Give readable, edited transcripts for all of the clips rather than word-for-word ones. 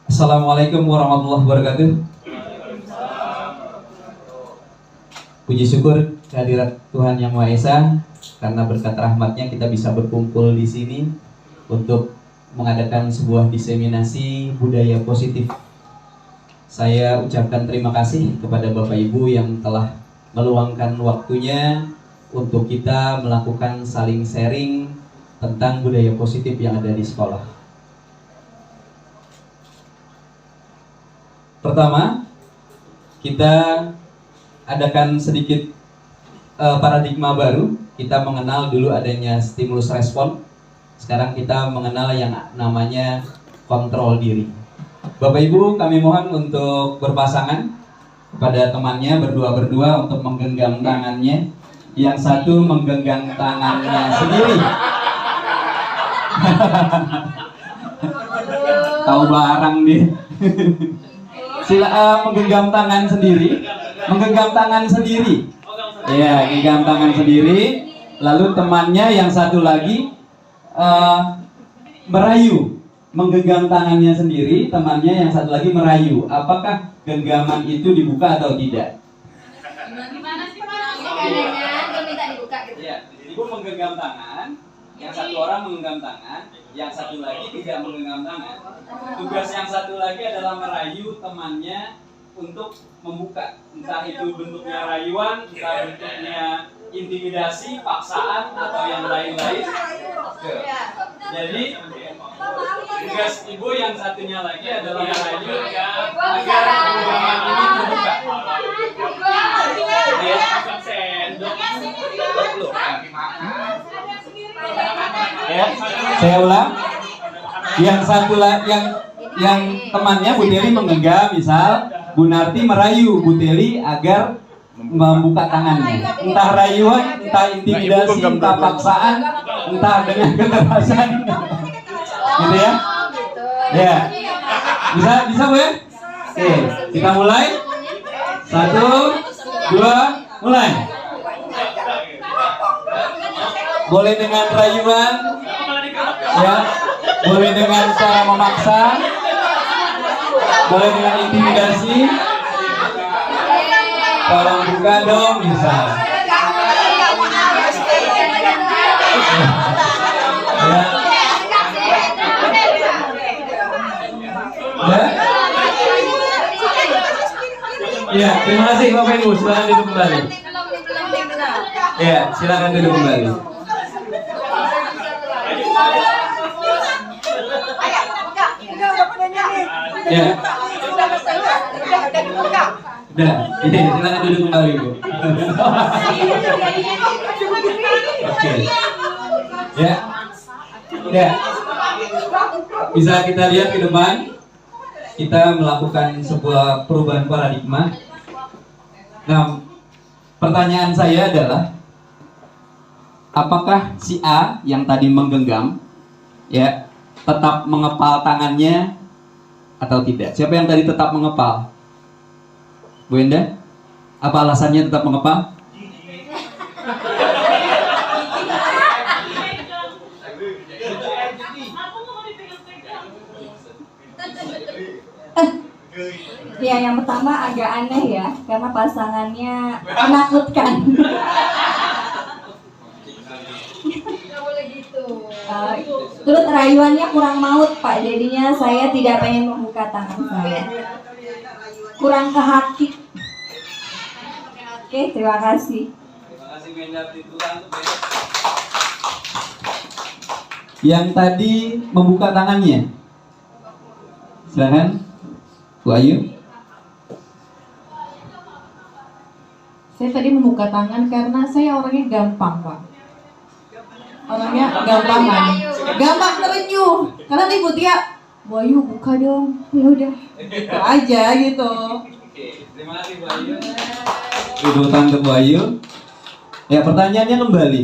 Assalamualaikum warahmatullahi wabarakatuh. Puji syukur kehadirat Tuhan Yang Maha Esa, karena berkat rahmatnya kita bisa berkumpul di sini untuk mengadakan sebuah diseminasi budaya positif. Saya ucapkan terima kasih kepada Bapak Ibu yang telah meluangkan waktunya untuk kita melakukan saling sharing tentang budaya positif yang ada di sekolah. Pertama, kita adakan sedikit paradigma baru. Kita mengenal dulu adanya stimulus respon. Sekarang kita mengenal yang namanya kontrol diri. Bapak Ibu, kami mohon untuk berpasangan kepada temannya berdua-berdua untuk menggenggam tangannya. Yang satu menggenggam tangannya sendiri. Tahu barang dia. Sila menggenggam tangan sendiri, ya, genggam tangan sendiri. Lalu temannya yang satu lagi merayu, menggenggam tangannya sendiri, temannya yang satu lagi merayu. Apakah genggaman itu dibuka atau tidak? Gimana sih Pak? Minta dibuka gitu. Ya, ibu menggenggam tangan, yang satu orang menggenggam tangan, yang satu lagi tidak menggenggam tangan. Tugas yang satu lagi adalah merayu temannya untuk membuka. Entah itu bentuknya rayuan, entah bentuknya intimidasi, paksaan, atau yang lain-lain. Jadi tugas ibu yang satunya lagi adalah merayu agar genggaman ini terbuka. Ya, saya ulang. Yang satu yang temannya Bu Teli menggenggam, misal Bu Narti merayu Bu Teli agar membuka tangannya. Entah rayuan, entah intimidasi, entah paksaan, entah dengan kekerasan. Gitu ya? Ya. Bisa Bu ya? Oke, kita mulai. 1, 2, mulai. Boleh dengan rayuan, ya, boleh dengan cara memaksa, boleh dengan intimidasi. Tolong buka dong, bisa. Ya, terima kasih Bapak Ibu. Silakan duduk kembali. Ya, silakan duduk kembali. Ya. Udah, ini silakan duduk kembali Bu. Oke. Ya. Ya. Bisa kita lihat ke depan. Kita melakukan sebuah perubahan paradigma. Nah, pertanyaan saya adalah, apakah si A yang tadi menggenggam, ya, tetap mengepal tangannya atau tidak? Siapa yang tadi tetap mengepal? Bu Enda? Apa alasannya tetap mengepal? Ya, yang pertama agak aneh ya, karena pasangannya menakutkan. Nggak boleh gitu. Terus rayuannya kurang maut Pak, jadinya saya tidak pengen membuka tangan saya. Kurang ke hati. Oke, terima kasih. Terima kasih Menda. Yang tadi membuka tangannya, silakan Bu Ayu. Saya tadi membuka tangan karena saya orangnya gampang, Pak. Orangnya gampangan, gampang terenyuh. Karena Ibu Tia, Bu Ayu buka dong, ya udah, itu aja gitu. Oke, terima kasih Bu Ayu. Tepuk tangan ke Bu Ayu. Ya, pertanyaannya kembali.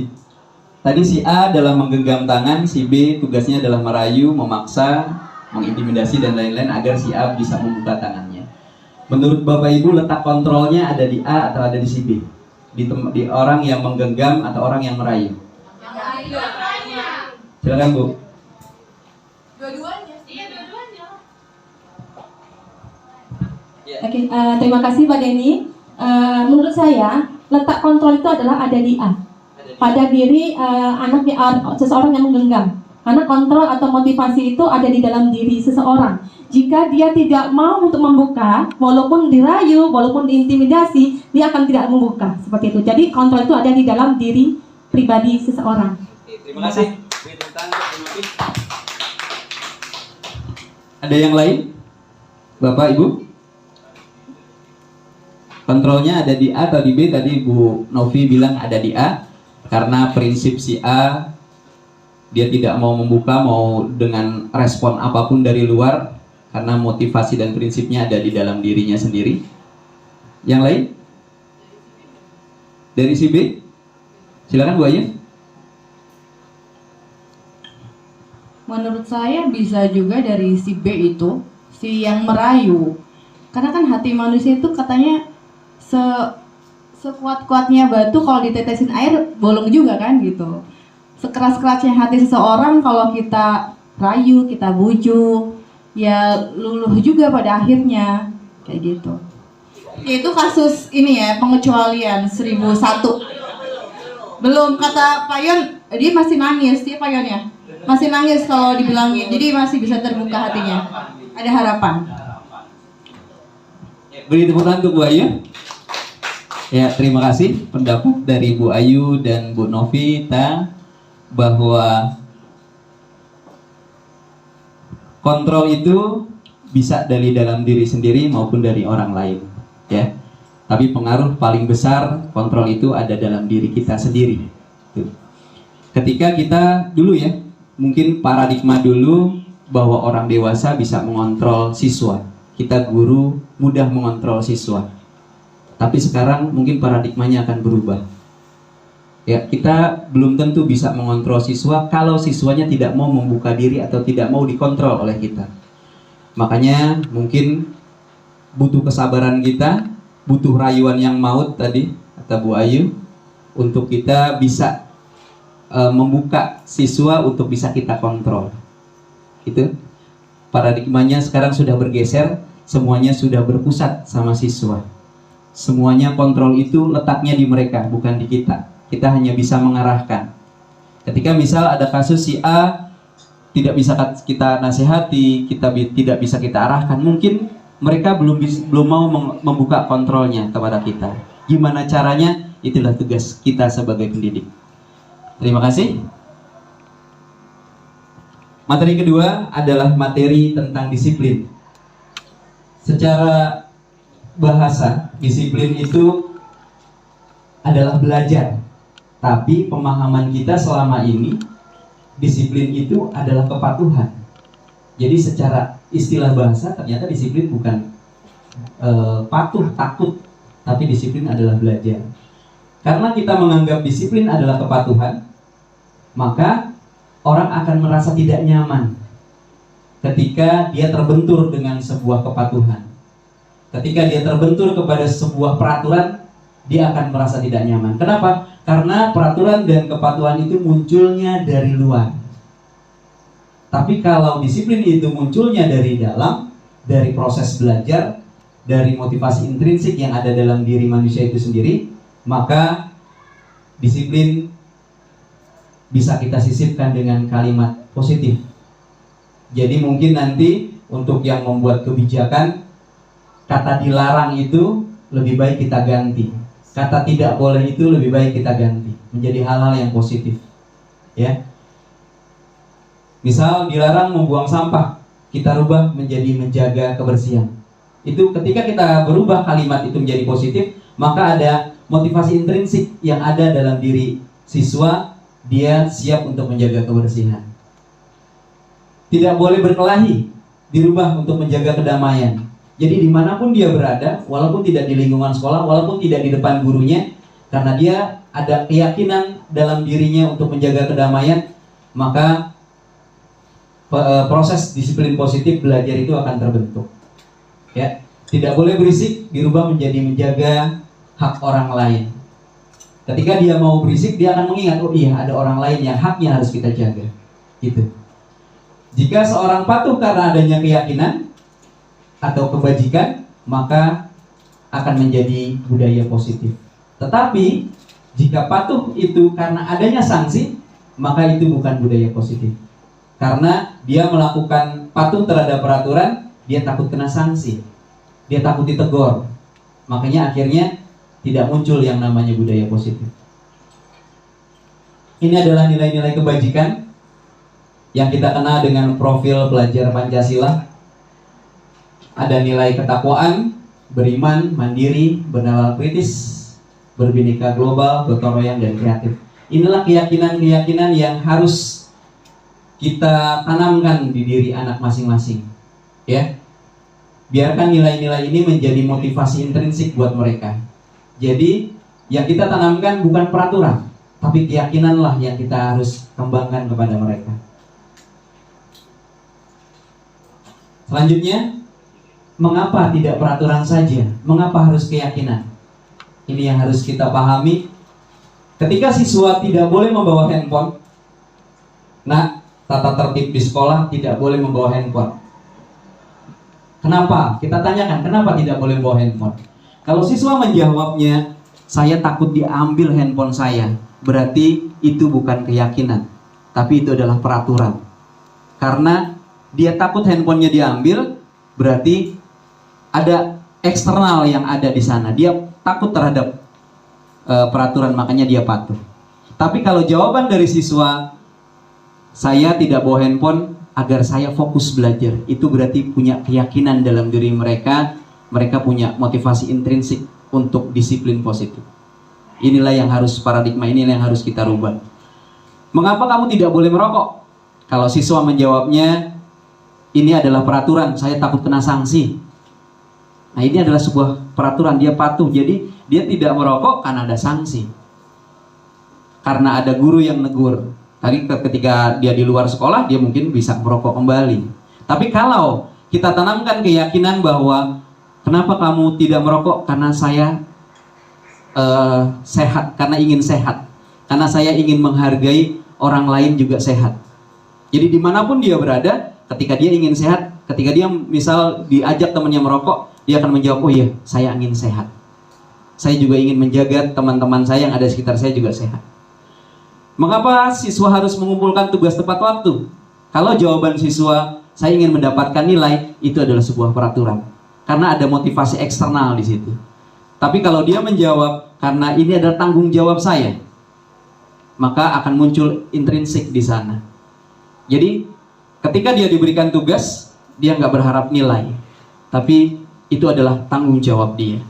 Tadi si A adalah menggenggam tangan, si B tugasnya adalah merayu, memaksa, mengintimidasi dan lain-lain agar si A bisa membuka tangannya. Menurut Bapak Ibu, letak kontrolnya ada di A atau ada di si B? Di orang yang menggenggam atau orang yang merayu? Silakan Bu. Dua-duanya. Iya, dua-duanya. Oke, terima kasih Pak Denny. Menurut saya letak kontrol itu adalah ada di A, pada diri seseorang yang menggenggam. Karena kontrol atau motivasi itu ada di dalam diri seseorang. Jika dia tidak mau untuk membuka, walaupun dirayu, walaupun diintimidasi, dia akan tidak membuka. Seperti itu. Jadi kontrol itu ada di dalam diri pribadi seseorang. Terima kasih. Ada yang lain? Bapak, Ibu? Kontrolnya ada di A atau di B? Tadi Bu Novi bilang ada di A. Karena prinsip si A, dia tidak mau membuka, mau dengan respon apapun dari luar. Karena motivasi dan prinsipnya ada di dalam dirinya sendiri. Yang lain? Dari si B? Silakan Bu Ayu. Menurut saya bisa juga dari si B itu, si yang merayu. Karena kan hati manusia itu katanya sekuat-kuatnya batu kalau ditetesin air bolong juga kan gitu. Sekeras-kerasnya hati seseorang kalau kita rayu, kita bujuk, ya luluh juga pada akhirnya kayak gitu. Itu kasus ini ya, pengecualian 1001. Belum kata Pak Yon, dia masih nangis dia Pak Yon ya. Masih nangis kalau dibilangin, jadi masih bisa terbuka hatinya. Ada harapan. Beri tepuk tangan untuk Bu Ayu. Ya, terima kasih pendapat dari Bu Ayu dan Bu Novita bahwa kontrol itu bisa dari dalam diri sendiri maupun dari orang lain, ya. Tapi pengaruh paling besar kontrol itu ada dalam diri kita sendiri. Tuh. Ketika kita dulu ya, mungkin paradigma dulu bahwa orang dewasa bisa mengontrol siswa. Kita guru mudah mengontrol siswa. Tapi sekarang mungkin paradigmanya akan berubah. Ya, kita belum tentu bisa mengontrol siswa kalau siswanya tidak mau membuka diri atau tidak mau dikontrol oleh kita. Makanya mungkin butuh kesabaran kita, butuh rayuan yang maut tadi kata Bu Ayu untuk kita bisa membuka siswa untuk bisa kita kontrol. Itu paradigmanya sekarang sudah bergeser, semuanya sudah berpusat sama siswa. Semuanya kontrol itu letaknya di mereka, bukan di kita. Kita hanya bisa mengarahkan. Ketika misal ada kasus si A tidak bisa kita nasihati, kita tidak bisa kita arahkan, mungkin mereka belum mau membuka kontrolnya kepada kita. Gimana caranya? Itulah tugas kita sebagai pendidik. Terima kasih. Materi kedua adalah materi tentang disiplin. Secara bahasa, disiplin itu adalah belajar. Tapi pemahaman kita selama ini, disiplin itu adalah kepatuhan. Jadi secara istilah bahasa, ternyata disiplin bukan patuh, takut. Tapi disiplin adalah belajar. Karena kita menganggap disiplin adalah kepatuhan, maka orang akan merasa tidak nyaman ketika dia terbentur dengan sebuah kepatuhan. Ketika dia terbentur kepada sebuah peraturan, dia akan merasa tidak nyaman. Kenapa? Karena peraturan dan kepatuhan itu munculnya dari luar. Tapi kalau disiplin itu munculnya dari dalam, dari proses belajar, dari motivasi intrinsik yang ada dalam diri manusia itu sendiri, maka disiplin bisa kita sisipkan dengan kalimat positif. Jadi mungkin nanti untuk yang membuat kebijakan, kata dilarang itu lebih baik kita ganti. Kata tidak boleh itu lebih baik kita ganti. Menjadi hal-hal yang positif. Ya. Misal dilarang membuang sampah, kita rubah menjadi menjaga kebersihan. Itu ketika kita berubah kalimat itu menjadi positif, maka ada motivasi intrinsik yang ada dalam diri siswa. Dia siap untuk menjaga kebersihan. Tidak boleh berkelahi, dirubah untuk menjaga kedamaian. Jadi dimanapun dia berada, walaupun tidak di lingkungan sekolah, walaupun tidak di depan gurunya, karena dia ada keyakinan dalam dirinya untuk menjaga kedamaian, maka proses disiplin positif belajar itu akan terbentuk. Ya, tidak boleh berisik, dirubah menjadi menjaga hak orang lain. Ketika dia mau berisik, dia akan mengingat, oh iya ada orang lain yang haknya harus kita jaga. Gitu. Jika seorang patuh karena adanya keyakinan atau kebajikan, maka akan menjadi budaya positif. Tetapi jika patuh itu karena adanya sanksi, maka itu bukan budaya positif. Karena dia melakukan patuh terhadap peraturan, dia takut kena sanksi, dia takut ditegur. Makanya akhirnya tidak muncul yang namanya budaya positif. Ini adalah nilai-nilai kebajikan yang kita kenal dengan profil pelajar Pancasila. Ada nilai ketakwaan, beriman, mandiri, bernalar kritis, berbhinneka global, gotong royong, dan kreatif. Inilah keyakinan-keyakinan yang harus kita tanamkan di diri anak masing-masing, ya. Biarkan nilai-nilai ini menjadi motivasi intrinsik buat mereka. Jadi yang kita tanamkan bukan peraturan, tapi keyakinanlah yang kita harus kembangkan kepada mereka. Selanjutnya, mengapa tidak peraturan saja? Mengapa harus keyakinan? Ini yang harus kita pahami. Ketika siswa tidak boleh membawa handphone, nah, tata tertib di sekolah tidak boleh membawa handphone. Kenapa? Kita tanyakan, kenapa tidak boleh membawa handphone? Kalau siswa menjawabnya, saya takut diambil handphone saya, berarti itu bukan keyakinan, tapi itu adalah peraturan. Karena dia takut handphonenya diambil, berarti ada eksternal yang ada di sana. Dia takut terhadap peraturan, makanya dia patuh. Tapi kalau jawaban dari siswa, saya tidak bawa handphone agar saya fokus belajar, itu berarti punya keyakinan dalam diri mereka. Mereka punya motivasi intrinsik untuk disiplin positif. Inilah yang harus paradigma, inilah yang harus kita rubah. Mengapa kamu tidak boleh merokok? Kalau siswa menjawabnya, ini adalah peraturan, saya takut kena sanksi. Nah, ini adalah sebuah peraturan, dia patuh. Jadi dia tidak merokok karena ada sanksi, karena ada guru yang negur. Tadi ketika dia di luar sekolah, dia mungkin bisa merokok kembali. Tapi kalau kita tanamkan keyakinan bahwa kenapa kamu tidak merokok? Karena saya sehat, karena ingin sehat, karena saya ingin menghargai orang lain juga sehat. Jadi dimanapun dia berada, ketika dia ingin sehat, ketika dia misal diajak temannya merokok, dia akan menjawab, oh iya, saya ingin sehat. Saya juga ingin menjaga teman-teman saya yang ada di sekitar saya juga sehat. Mengapa siswa harus mengumpulkan tugas tepat waktu? Kalau jawaban siswa, saya ingin mendapatkan nilai, itu adalah sebuah peraturan. Karena ada motivasi eksternal di situ. Tapi kalau dia menjawab, karena ini adalah tanggung jawab saya, maka akan muncul intrinsik di sana. Jadi, ketika dia diberikan tugas, dia nggak berharap nilai. Tapi, itu adalah tanggung jawab dia.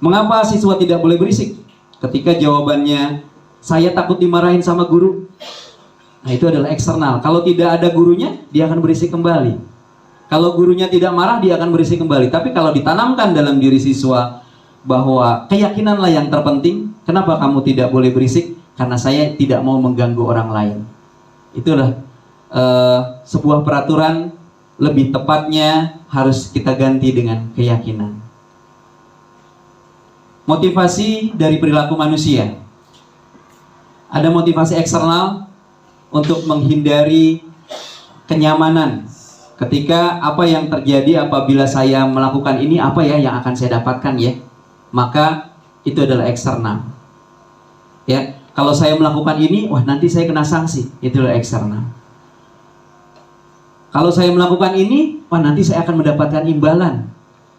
Mengapa siswa tidak boleh berisik? Ketika jawabannya, saya takut dimarahin sama guru. Nah, itu adalah eksternal. Kalau tidak ada gurunya, dia akan berisik kembali. Kalau gurunya tidak marah, dia akan berisik kembali. Tapi kalau ditanamkan dalam diri siswa bahwa keyakinanlah yang terpenting, kenapa kamu tidak boleh berisik? Karena saya tidak mau mengganggu orang lain. Itulah sebuah peraturan, lebih tepatnya harus kita ganti dengan keyakinan. Motivasi dari perilaku manusia. Ada motivasi eksternal untuk menghindari kenyamanan. Ketika apa yang terjadi apabila saya melakukan ini, apa ya yang akan saya dapatkan ya? Maka itu adalah eksternal. Ya, kalau saya melakukan ini, wah nanti saya kena sanksi. Itu adalah eksternal. Kalau saya melakukan ini, wah nanti saya akan mendapatkan imbalan.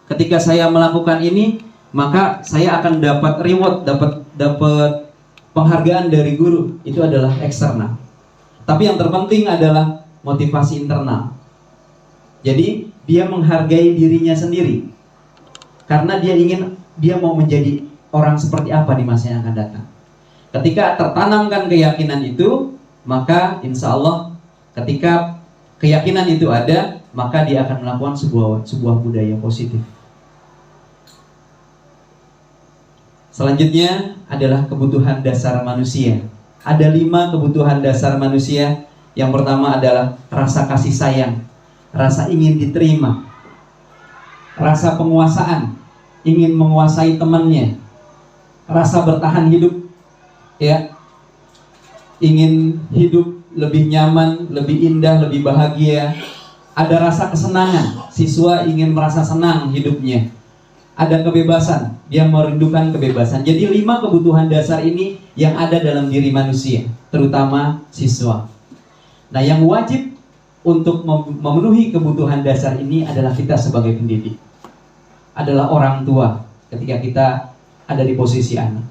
Ketika saya melakukan ini, maka saya akan dapat reward, dapat penghargaan dari guru. Itu adalah eksternal. Tapi yang terpenting adalah motivasi internal. Jadi dia menghargai dirinya sendiri, karena dia mau menjadi orang seperti apa di masa yang akan datang. Ketika tertanamkan keyakinan itu, maka insya Allah ketika keyakinan itu ada, maka dia akan melakukan sebuah budaya positif. Selanjutnya adalah kebutuhan dasar manusia. Ada 5 kebutuhan dasar manusia. Yang pertama adalah rasa kasih sayang, rasa ingin diterima, rasa penguasaan, ingin menguasai temannya, rasa bertahan hidup, ya, ingin hidup lebih nyaman, lebih indah, lebih bahagia, ada rasa kesenangan, siswa ingin merasa senang hidupnya. Ada kebebasan, dia merindukan kebebasan. Jadi 5 kebutuhan dasar ini yang ada dalam diri manusia, terutama siswa. Nah, yang wajib untuk memenuhi kebutuhan dasar ini adalah kita sebagai pendidik, adalah orang tua ketika kita ada di posisi anak.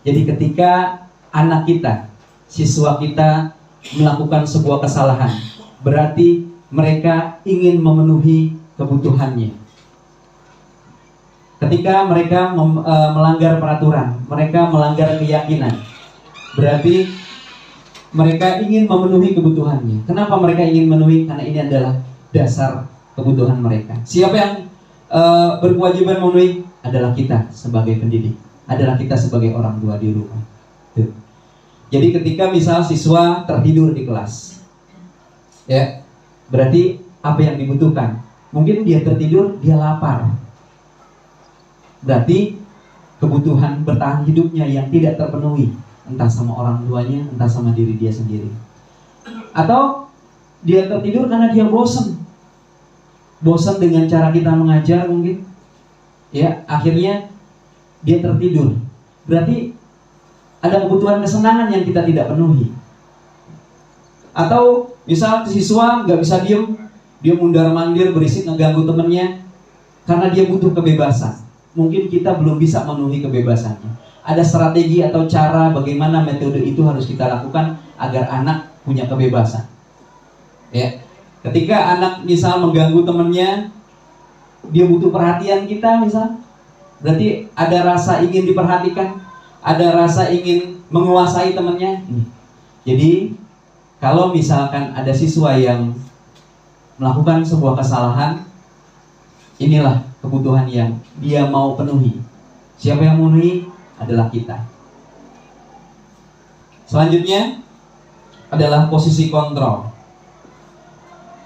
Jadi ketika anak kita, siswa kita melakukan sebuah kesalahan, berarti mereka ingin memenuhi kebutuhannya. Ketika mereka melanggar peraturan, mereka melanggar keyakinan, berarti mereka ingin memenuhi kebutuhannya. Kenapa mereka ingin memenuhi? Karena ini adalah dasar kebutuhan mereka. Siapa yang berkewajiban memenuhi? Adalah kita sebagai pendidik, adalah kita sebagai orang tua di rumah. Tuh. Jadi ketika misal siswa tertidur di kelas, ya, berarti apa yang dibutuhkan? Mungkin dia tertidur, dia lapar. Berarti kebutuhan bertahan hidupnya yang tidak terpenuhi, entah sama orang tuanya, entah sama diri dia sendiri. Atau dia tertidur karena dia bosan dengan cara kita mengajar mungkin. Ya, akhirnya dia tertidur. Berarti ada kebutuhan kesenangan yang kita tidak penuhi. Atau misal siswa nggak bisa diem, dia mundar-mandir berisik ngeganggu temennya karena dia butuh kebebasan. Mungkin kita belum bisa memenuhi kebebasannya. Ada strategi atau cara bagaimana metode itu harus kita lakukan agar anak punya kebebasan. Ya, ketika anak misal mengganggu temannya, dia butuh perhatian kita misal, berarti ada rasa ingin diperhatikan, ada rasa ingin menguasai temannya. Jadi kalau misalkan ada siswa yang melakukan sebuah kesalahan, inilah kebutuhan yang dia mau penuhi. Siapa yang memenuhi? Adalah kita. Selanjutnya adalah posisi kontrol.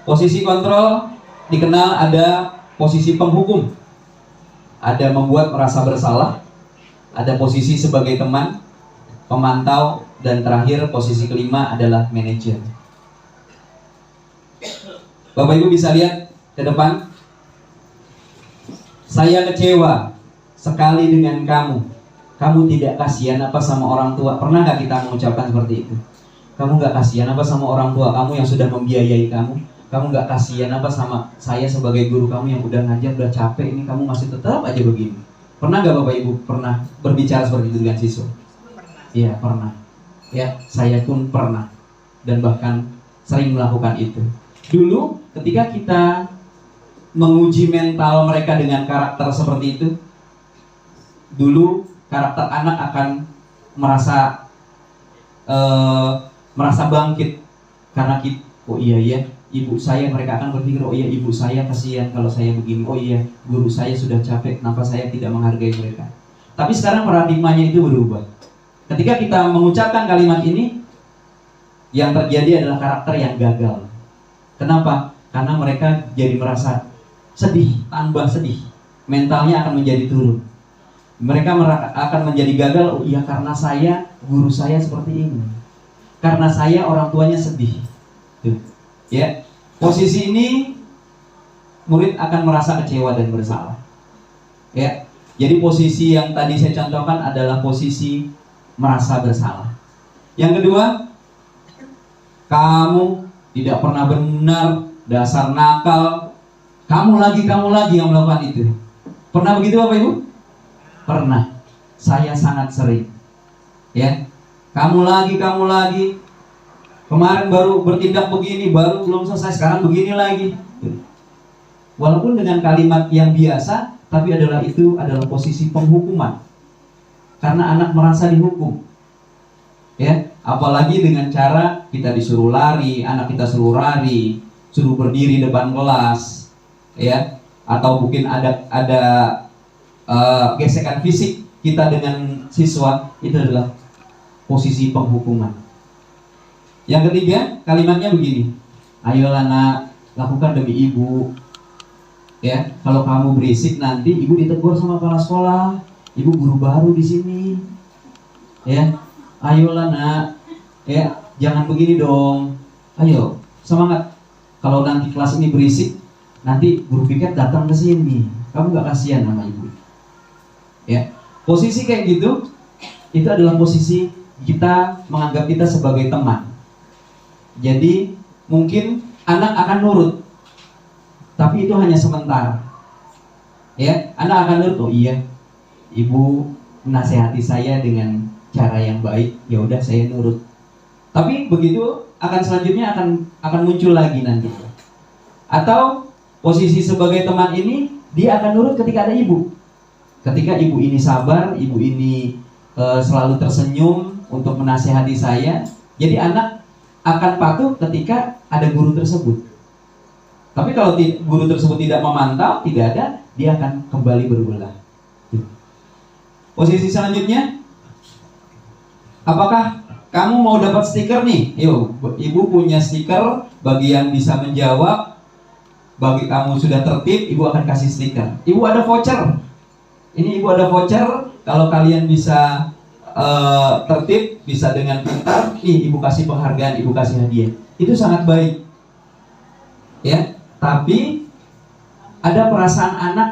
Posisi kontrol dikenal ada posisi penghukum, ada membuat merasa bersalah, ada posisi sebagai teman, pemantau, dan terakhir posisi kelima adalah manajer. Bapak Ibu bisa lihat ke depan. Saya kecewa sekali dengan kamu. Kamu tidak kasihan apa sama orang tua? Pernah gak kita mengucapkan seperti itu? Kamu gak kasihan apa sama orang tua kamu yang sudah membiayai kamu? Kamu gak kasihan apa sama saya sebagai guru kamu yang udah ngajar, udah capek ini, kamu masih tetap aja begini? Pernah gak Bapak Ibu pernah berbicara seperti itu dengan siswa? Iya, pernah. Ya, saya pun pernah. Dan bahkan sering melakukan itu. Dulu ketika kita menguji mental mereka dengan karakter seperti itu, dulu karakter anak akan merasa bangkit karena kita, oh iya ibu saya, mereka akan berpikir, oh iya ibu saya kasihan kalau saya begini, oh iya guru saya sudah capek, kenapa saya tidak menghargai mereka. Tapi sekarang paradigmanya itu berubah. Ketika kita mengucapkan kalimat ini, yang terjadi adalah karakter yang gagal. Kenapa? Karena mereka jadi merasa sedih, tambah sedih, mentalnya akan menjadi turun. Mereka akan menjadi gagal. Oh iya, karena saya, guru saya seperti ini, karena saya orang tuanya sedih. Tuh. Ya, posisi ini murid akan merasa kecewa dan bersalah. Ya, jadi posisi yang tadi saya contohkan adalah posisi merasa bersalah. Yang kedua, kamu tidak pernah benar, dasar nakal, kamu lagi yang melakukan itu. Pernah begitu Bapak Ibu? Pernah. Saya sangat sering. Ya, kamu lagi. Kemarin baru bertindak begini, baru belum selesai, sekarang begini lagi. Walaupun dengan kalimat yang biasa, tapi itu adalah posisi penghukuman. Karena anak merasa dihukum. Ya, apalagi dengan cara kita disuruh lari, anak kita suruh lari, suruh berdiri depan kelas, ya, atau mungkin ada gesekan fisik kita dengan siswa, itu adalah posisi penghukuman. Yang ketiga, kalimatnya begini, ayolah nak, lakukan demi ibu. Ya, kalau kamu berisik nanti ibu ditegur sama kepala sekolah, ibu guru baru di sini. Ya, ayolah nak, ya, jangan begini dong. Ayo, semangat. Kalau nanti kelas ini berisik, nanti guru piket datang ke sini. Kamu nggak kasihan sama ibu? Ya, posisi kayak gitu, itu adalah posisi kita menganggap kita sebagai teman. Jadi mungkin anak akan nurut, tapi itu hanya sementara. Ya, anak akan nurut. Oh iya, ibu menasehati saya dengan cara yang baik, ya udah saya nurut. Tapi begitu akan selanjutnya akan muncul lagi nanti. Atau posisi sebagai teman ini, dia akan nurut ketika ada ibu. Ketika ibu ini sabar, ibu ini selalu tersenyum untuk menasehati saya. Jadi anak akan patuh ketika ada guru tersebut. Tapi kalau guru tersebut tidak memantau, tidak ada, dia akan kembali berulah. Posisi selanjutnya, apakah kamu mau dapat stiker nih? Yuk, ibu punya stiker. Bagi yang bisa menjawab, bagi kamu sudah tertib, ibu akan kasih stiker. Ibu ada voucher. Ini ibu ada voucher. Kalau kalian bisa tertib, bisa dengan pintar, nih ibu kasih penghargaan, ibu kasih hadiah. Itu sangat baik. Ya, tapi ada perasaan anak.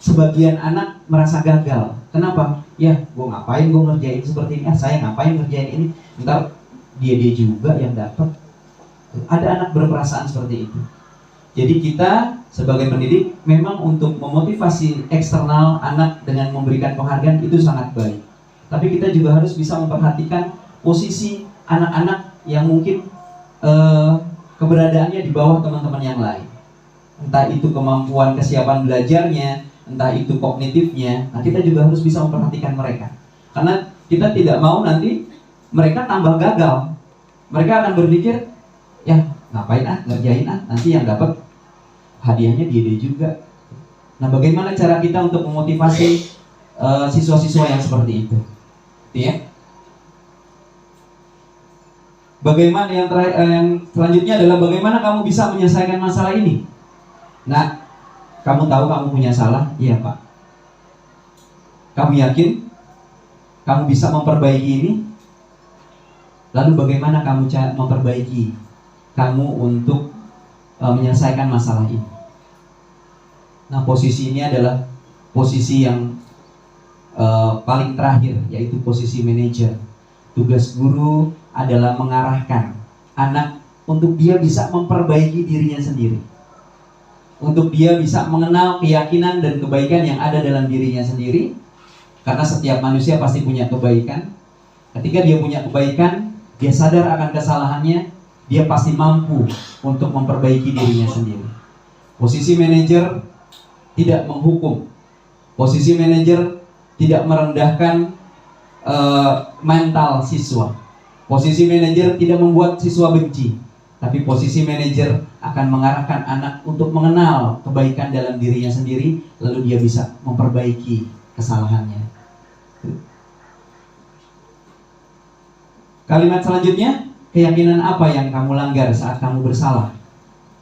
Sebagian anak merasa gagal. Kenapa? Ya, gue ngapain gue ngerjain seperti ini? Saya ngapain ngerjain ini? Ntar dia juga yang dapat. Ada anak berperasaan seperti itu. Jadi kita sebagai pendidik memang untuk memotivasi eksternal anak dengan memberikan penghargaan itu sangat baik. Tapi kita juga harus bisa memperhatikan posisi anak-anak yang mungkin keberadaannya di bawah teman-teman yang lain. Entah itu kemampuan kesiapan belajarnya, entah itu kognitifnya. Nah, kita juga harus bisa memperhatikan mereka. Karena kita tidak mau nanti mereka tambah gagal. Mereka akan berpikir, ya ngapain ngerjain nanti yang dapat hadiahnya dia juga. Nah, bagaimana cara kita untuk memotivasi siswa-siswa yang seperti itu? Ya. Bagaimana yang selanjutnya adalah bagaimana kamu bisa menyelesaikan masalah ini? Nah, kamu tahu kamu punya salah? Iya Pak. Kamu yakin kamu bisa memperbaiki ini? Lalu bagaimana kamu memperbaiki kamu untuk menyelesaikan masalah ini? Nah, posisi ini adalah posisi yang paling terakhir, yaitu posisi manajer. Tugas guru adalah mengarahkan anak untuk dia bisa memperbaiki dirinya sendiri, untuk dia bisa mengenal keyakinan dan kebaikan yang ada dalam dirinya sendiri. Karena setiap manusia pasti punya kebaikan. Ketika dia punya kebaikan, dia sadar akan kesalahannya, dia pasti mampu untuk memperbaiki dirinya sendiri. Posisi manajer tidak menghukum. Posisi manajer tidak merendahkan mental siswa. Posisi manajer tidak membuat siswa benci. Tapi posisi manajer akan mengarahkan anak untuk mengenal kebaikan dalam dirinya sendiri, lalu dia bisa memperbaiki kesalahannya. Kalimat selanjutnya, keyakinan apa yang kamu langgar saat kamu bersalah?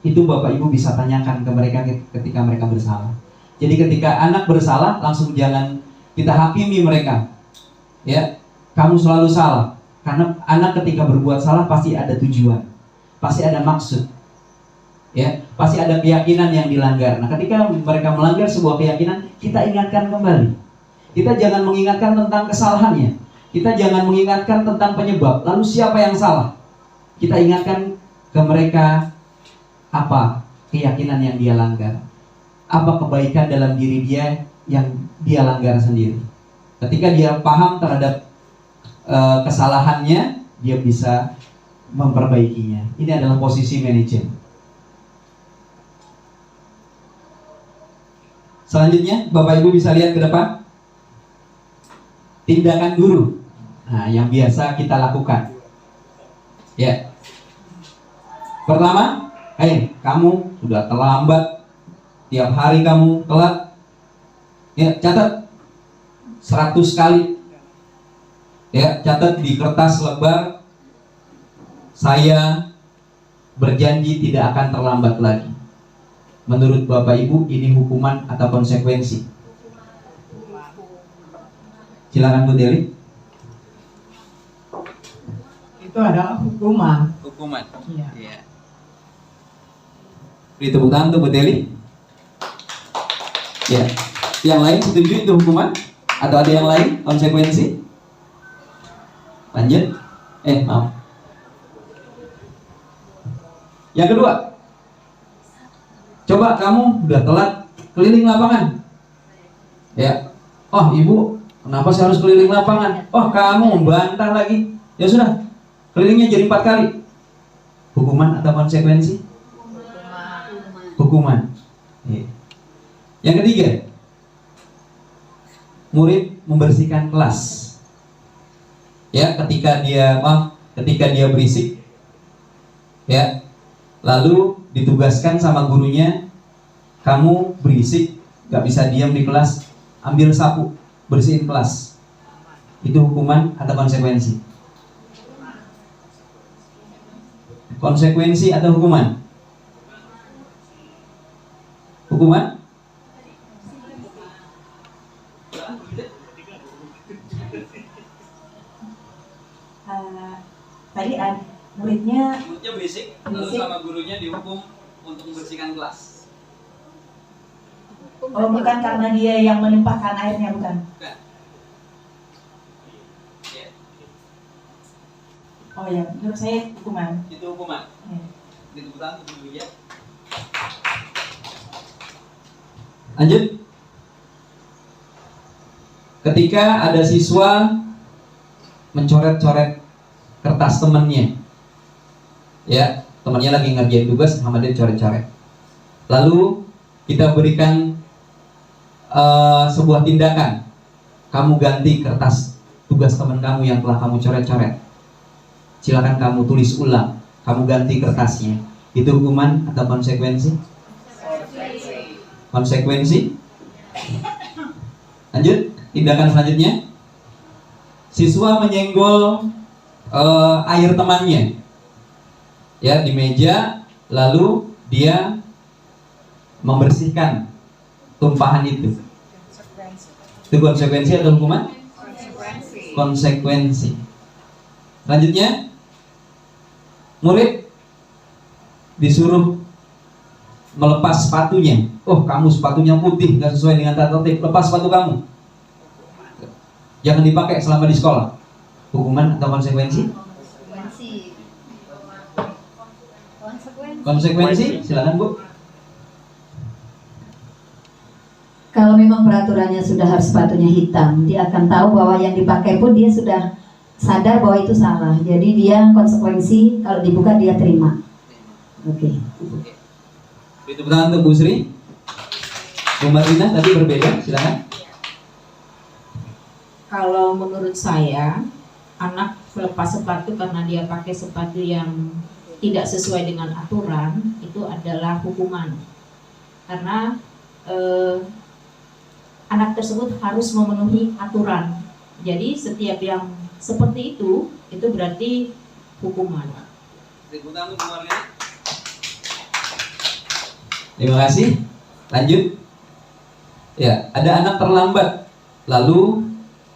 Itu Bapak Ibu bisa tanyakan ke mereka ketika mereka bersalah. Jadi ketika anak bersalah, langsung jangan kita hakimi mereka. Ya, kamu selalu salah. Karena anak ketika berbuat salah pasti ada tujuan. Pasti ada maksud, ya, pasti ada keyakinan yang dilanggar. Nah, ketika mereka melanggar sebuah keyakinan, kita ingatkan kembali. Kita jangan mengingatkan tentang kesalahannya. Kita jangan mengingatkan tentang penyebab. Lalu siapa yang salah? Kita ingatkan ke mereka apa keyakinan yang dia langgar, apa kebaikan dalam diri dia yang dia langgar sendiri. Ketika dia paham terhadap kesalahannya, dia bisa memperbaikinya. Ini adalah posisi manajer. Selanjutnya, Bapak Ibu bisa lihat ke depan. Tindakan guru. Nah, yang biasa kita lakukan. Ya. Pertama, kamu sudah terlambat. Tiap hari kamu telat. Ya, catat 100 kali. Ya, catat di kertas lebar. Saya berjanji tidak akan terlambat lagi. Menurut Bapak Ibu, ini hukuman atau konsekuensi? Silakan Bu Deli. Itu adalah hukuman. Hukuman. Iya. Ya. Beri tepuk tangan untuk Bu Teli. Ya. Yang lain setuju itu hukuman? Atau ada yang lain konsekuensi? Lanjut. Maaf. Yang kedua, coba kamu udah telat keliling lapangan. Ya. Oh ibu, kenapa saya harus keliling lapangan? Oh kamu membantah lagi. Ya sudah, kelilingnya jadi 4 kali. Hukuman atau konsekuensi? Hukuman. Ya. Yang ketiga, murid membersihkan kelas. Ya, ketika dia berisik, ya, lalu ditugaskan sama gurunya, kamu berisik, gak bisa diam di kelas, ambil sapu, bersihin kelas. Itu hukuman atau konsekuensi? Konsekuensi atau hukuman? Hukuman? Tadi muridnya berisik, lalu sama gurunya dihukum untuk membersihkan kelas. oh bukan karena dia yang menimpahkan airnya, bukan? Bukan. Ya, Oh ya, menurut saya hukuman. itu hukuman. Ya. Itu betul untuk ya. Lanjut. Ketika ada siswa mencoret-coret kertas temannya, ya, temannya lagi ngerjain tugas sama dia coret-coret. Lalu kita berikan sebuah tindakan, kamu ganti kertas tugas teman kamu yang telah kamu coret-coret. Silakan kamu tulis ulang, kamu ganti kertasnya. Itu hukuman atau konsekuensi? Konsekuensi. Lanjut, tindakan selanjutnya, siswa menyenggol air temannya, ya, di meja, lalu dia membersihkan tumpahan itu. Itu konsekuensi atau hukuman? Konsekuensi. Selanjutnya, murid disuruh melepas sepatunya. Oh, kamu sepatunya putih, nggak sesuai dengan tata tertib. Lepas sepatu kamu. Jangan dipakai selama di sekolah. Hukuman atau konsekuensi? Konsekuensi, silakan Bu. Kalau memang peraturannya sudah harus sepatunya hitam, dia akan tahu bahwa yang dipakai pun dia sudah sadar bahwa itu salah. Jadi dia konsekuensi, kalau dibuka dia terima. Oke. Itu pertanyaan untuk Bu Sri. Bu Marina tadi berbeda, silakan. Kalau menurut saya, anak melepas sepatu karena dia pakai sepatu yang tidak sesuai dengan aturan, itu adalah hukuman. Karena anak tersebut harus memenuhi aturan. Jadi setiap yang seperti itu berarti hukuman. Terima kasih. Lanjut. Ya, ada anak terlambat, lalu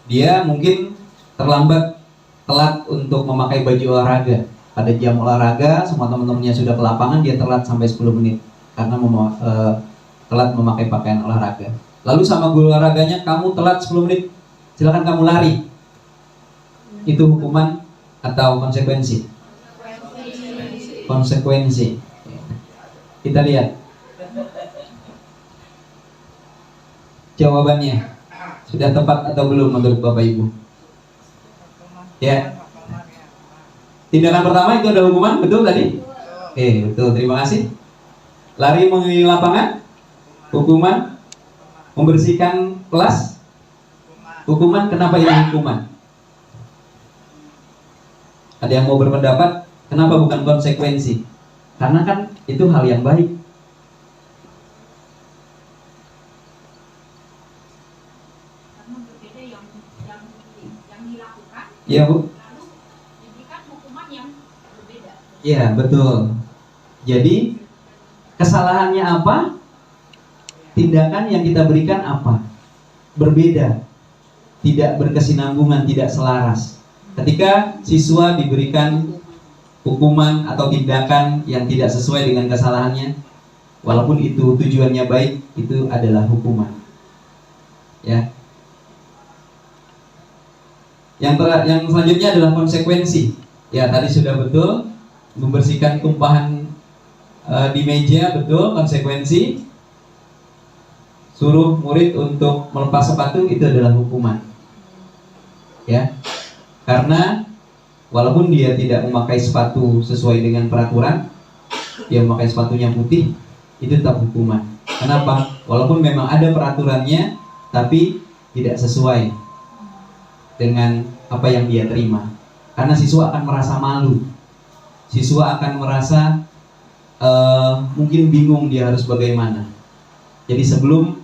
dia mungkin terlambat, telat untuk memakai baju olahraga. Pada jam olahraga, semua teman-temannya sudah ke lapangan, dia telat sampai 10 menit karena telat memakai pakaian olahraga. Lalu sama guru olahraganya, kamu telat 10 menit, silakan kamu lari. Itu hukuman atau konsekuensi? Konsekuensi. Kita lihat jawabannya, sudah tepat atau belum menurut Bapak Ibu? Ya. Tindakan pertama itu ada hukuman, betul tadi? Betul, terima kasih. Lari mengelilingi lapangan, hukuman. Membersihkan kelas, hukuman. Kenapa ini hukuman? Ada yang mau berpendapat, kenapa bukan konsekuensi? Karena kan itu hal yang baik. Iya Bu. Iya betul. Jadi kesalahannya apa? Tindakan yang kita berikan apa? Berbeda. Tidak berkesinambungan, tidak selaras. Ketika siswa diberikan hukuman atau tindakan yang tidak sesuai dengan kesalahannya, walaupun itu tujuannya baik, itu adalah hukuman. Ya. Yang selanjutnya adalah konsekuensi. Ya, tadi sudah betul, membersihkan tumpahan di meja, betul, konsekuensi. Suruh murid untuk melepas sepatu, itu adalah hukuman. Ya. Karena walaupun dia tidak memakai sepatu sesuai dengan peraturan, dia memakai sepatunya putih, itu tetap hukuman. Kenapa? Walaupun memang ada peraturannya, tapi tidak sesuai dengan apa yang dia terima. Karena siswa akan merasa malu, siswa akan merasa mungkin bingung dia harus bagaimana. Jadi sebelum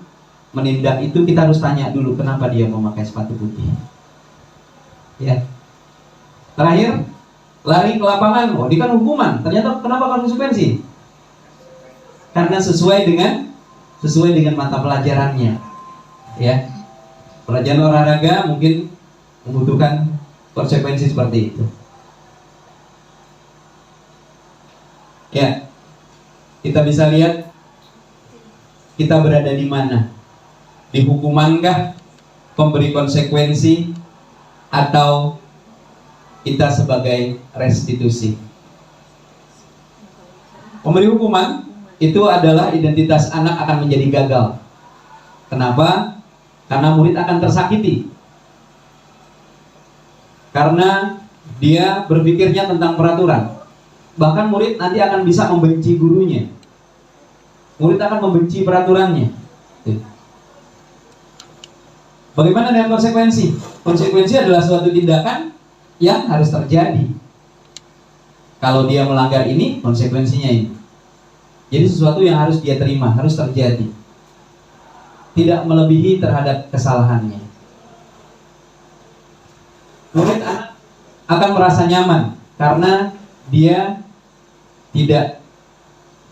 menindak itu, kita harus tanya dulu kenapa dia memakai sepatu putih. Ya. Terakhir, lari ke lapangan. Oh, ini kan hukuman. Ternyata kenapa konsekuensi? Karena sesuai dengan mata pelajarannya. Ya. Pelajaran olahraga mungkin membutuhkan konsekuensi seperti itu. Ya. Kita bisa lihat kita berada di mana? Di hukumankah, pemberi konsekuensi, atau kita sebagai restitusi? Pemberi hukuman itu adalah identitas anak akan menjadi gagal. Kenapa? Karena murid akan tersakiti. Karena dia berpikirnya tentang peraturan. Bahkan murid nanti akan bisa membenci gurunya. Murid akan membenci peraturannya. Bagaimana dengan konsekuensi? Konsekuensi adalah suatu tindakan yang harus terjadi. Kalau dia melanggar ini, konsekuensinya ini. Jadi sesuatu yang harus dia terima, harus terjadi. Tidak melebihi terhadap kesalahannya. Murid akan merasa nyaman karena dia tidak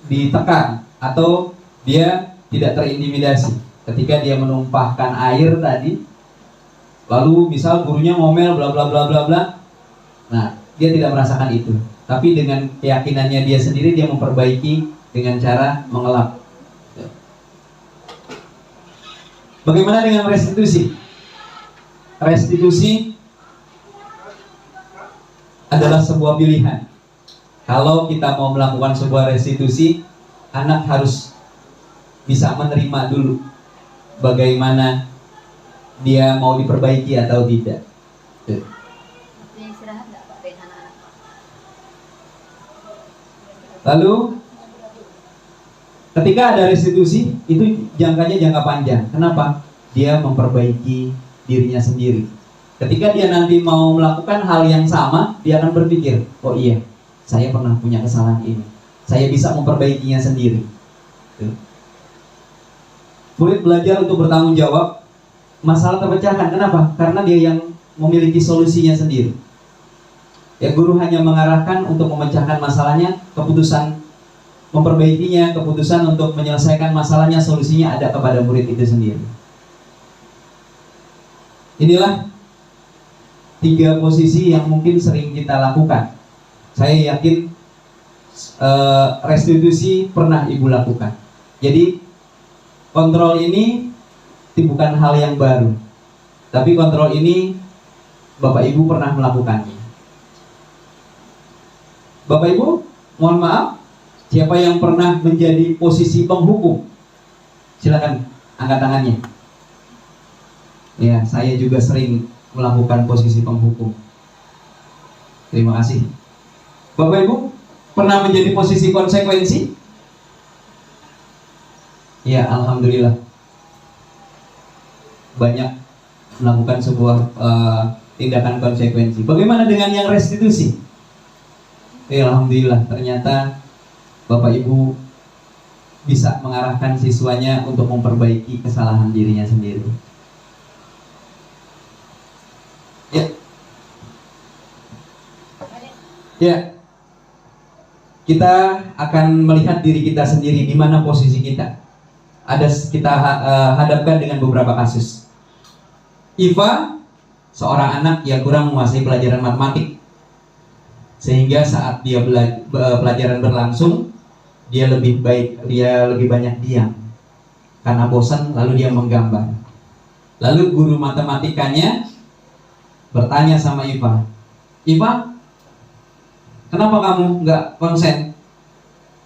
ditekan atau dia tidak terintimidasi. Ketika dia menumpahkan air tadi, lalu misal gurunya ngomel bla bla bla bla bla, nah dia tidak merasakan itu, tapi dengan keyakinannya dia sendiri, dia memperbaiki dengan cara mengelap. Bagaimana dengan restitusi? Restitusi adalah sebuah pilihan. Kalau kita mau melakukan sebuah restitusi, anak harus bisa menerima dulu bagaimana dia mau diperbaiki atau tidak. Lalu ketika ada restitusi, itu jangkanya jangka panjang. Kenapa? Dia memperbaiki dirinya sendiri. Ketika dia nanti mau melakukan hal yang sama, dia akan berpikir, oh iya, saya pernah punya kesalahan ini, saya bisa memperbaikinya sendiri. Murid belajar untuk bertanggung jawab, masalah terpecahkan. Kenapa? Karena dia yang memiliki solusinya sendiri. Ya, guru hanya mengarahkan untuk memecahkan masalahnya, keputusan memperbaikinya, keputusan untuk menyelesaikan masalahnya, solusinya ada kepada murid itu sendiri. Inilah 3 posisi yang mungkin sering kita lakukan. Saya yakin restitusi pernah ibu lakukan. Jadi kontrol ini bukan hal yang baru, tapi kontrol ini Bapak Ibu pernah melakukannya. Bapak Ibu, mohon maaf, siapa yang pernah menjadi posisi penghukum? Silakan angkat tangannya. Ya, saya juga sering melakukan posisi penghukum. Terima kasih. Bapak Ibu, pernah menjadi posisi konsekuensi? Ya, alhamdulillah. Banyak melakukan sebuah tindakan konsekuensi. Bagaimana dengan yang restitusi? Ya, alhamdulillah, ternyata Bapak Ibu bisa mengarahkan siswanya untuk memperbaiki kesalahan dirinya sendiri. Ya. Ya. Kita akan melihat diri kita sendiri, di mana posisi kita. Kita hadapkan dengan beberapa kasus. Iva, seorang anak yang kurang menguasai pelajaran matematik, sehingga saat dia pelajaran berlangsung, dia lebih banyak diam karena bosan, lalu dia menggambar. Lalu guru matematikanya bertanya sama Iva, Iva, kenapa kamu nggak konsen?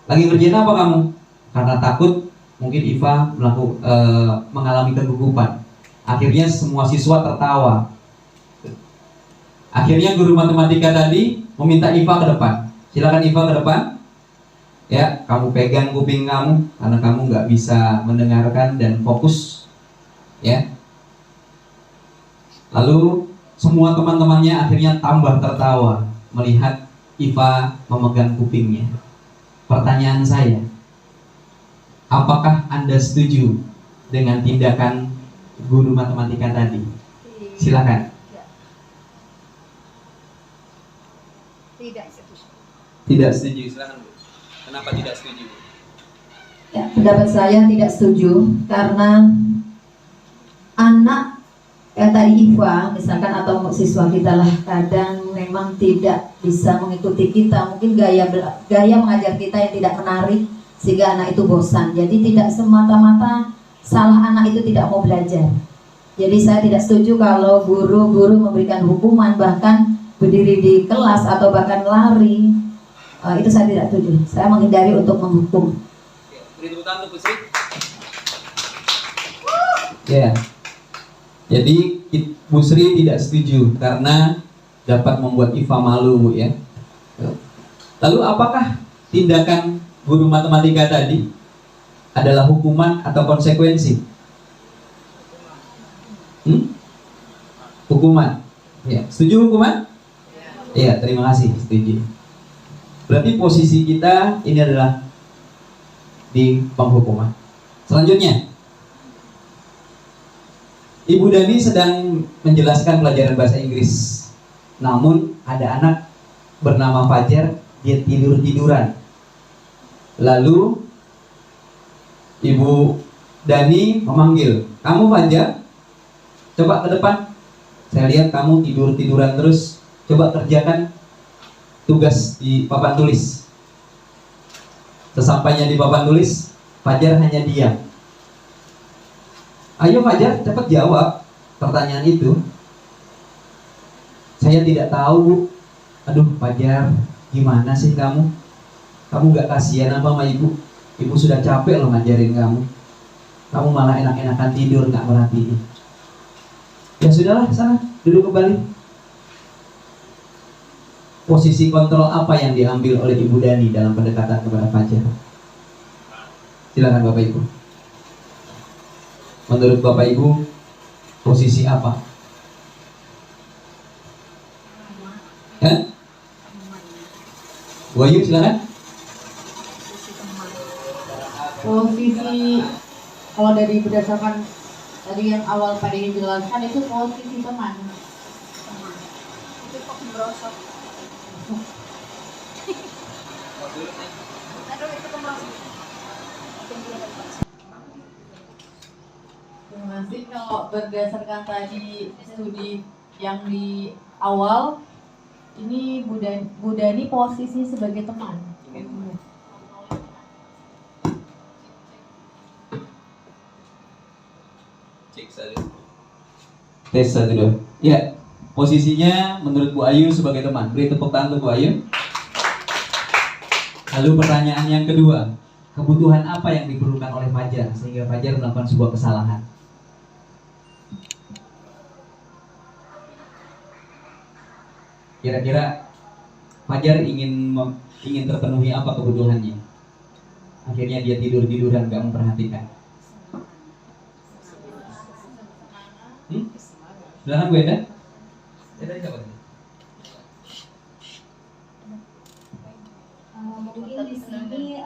Lagi ngerjain apa kamu? Karena takut mungkin Iva mengalami kegugupan. Akhirnya semua siswa tertawa. Akhirnya guru matematika tadi meminta Iva ke depan. Silakan Iva ke depan. Ya, kamu pegang kuping kamu karena kamu nggak bisa mendengarkan dan fokus. Ya. Lalu semua teman-temannya akhirnya tambah tertawa melihat Iva memegang kupingnya. Pertanyaan saya, apakah Anda setuju dengan tindakan guru matematika tadi? Silakan. Tidak setuju. Silakan, Bu. Kenapa tidak setuju? Ya, pendapat saya tidak setuju karena anak tadi Iva misalkan atau siswa kita lah kadang memang tidak bisa mengikuti kita, mungkin gaya mengajar kita yang tidak menarik sehingga anak itu bosan. Jadi tidak semata-mata salah anak itu tidak mau belajar. Jadi saya tidak setuju kalau guru-guru memberikan hukuman bahkan berdiri di kelas atau bahkan lari. Itu saya tidak setuju. Saya menghindari untuk menghukum. Beri tepuk tangan untuk Sri. Ya. Jadi Bu Sri tidak setuju karena dapat membuat Iva malu, ya. Lalu apakah tindakan guru matematika tadi adalah hukuman atau konsekuensi? Hukuman. Ya, setuju hukuman? Iya, terima kasih, setuju. Berarti posisi kita ini adalah di penghukuman. Selanjutnya, Ibu Dani sedang menjelaskan pelajaran bahasa Inggris. Namun ada anak bernama Fajar, dia tiduran. Lalu Ibu Dani memanggil, "Kamu Fajar, coba ke depan. Saya lihat kamu tiduran terus. Coba kerjakan tugas di papan tulis." Sesampainya di papan tulis, Fajar hanya diam. "Ayo Fajar, cepat jawab pertanyaan itu." "Saya tidak tahu, Bu." "Aduh Fajar, gimana sih kamu? Kamu gak kasihan apa sama ibu? Ibu sudah capek loh ngajarin kamu. Kamu malah enak-enakan tidur, gak merhatiin." "Ya sudahlah, sana duduk kembali." Posisi kontrol apa yang diambil oleh Ibu Dani dalam pendekatan kepada Fajar? Silakan Bapak Ibu. Menurut Bapak Ibu, posisi apa? Bu Ayu, silakan. Posisi kalau dari berdasarkan tadi yang awal Pak Denny jelaskan itu posisi teman. Itu kok merosot. Masih kalau berdasarkan tadi studi yang di awal ini Bu Dani posisi sebagai teman. Cek saja. Tes 1 2. Ya, posisinya menurut Bu Ayu sebagai teman. Beri tepuk tangan untuk Bu Ayu. Lalu pertanyaan yang kedua, kebutuhan apa yang diperlukan oleh Fajar sehingga Fajar melakukan sebuah kesalahan? Kira-kira Fajar ingin terpenuhi apa kebutuhannya? Akhirnya dia tiduran gak memperhatikan. Silakan Bu Enda. Enda siapa? Mungkin di sini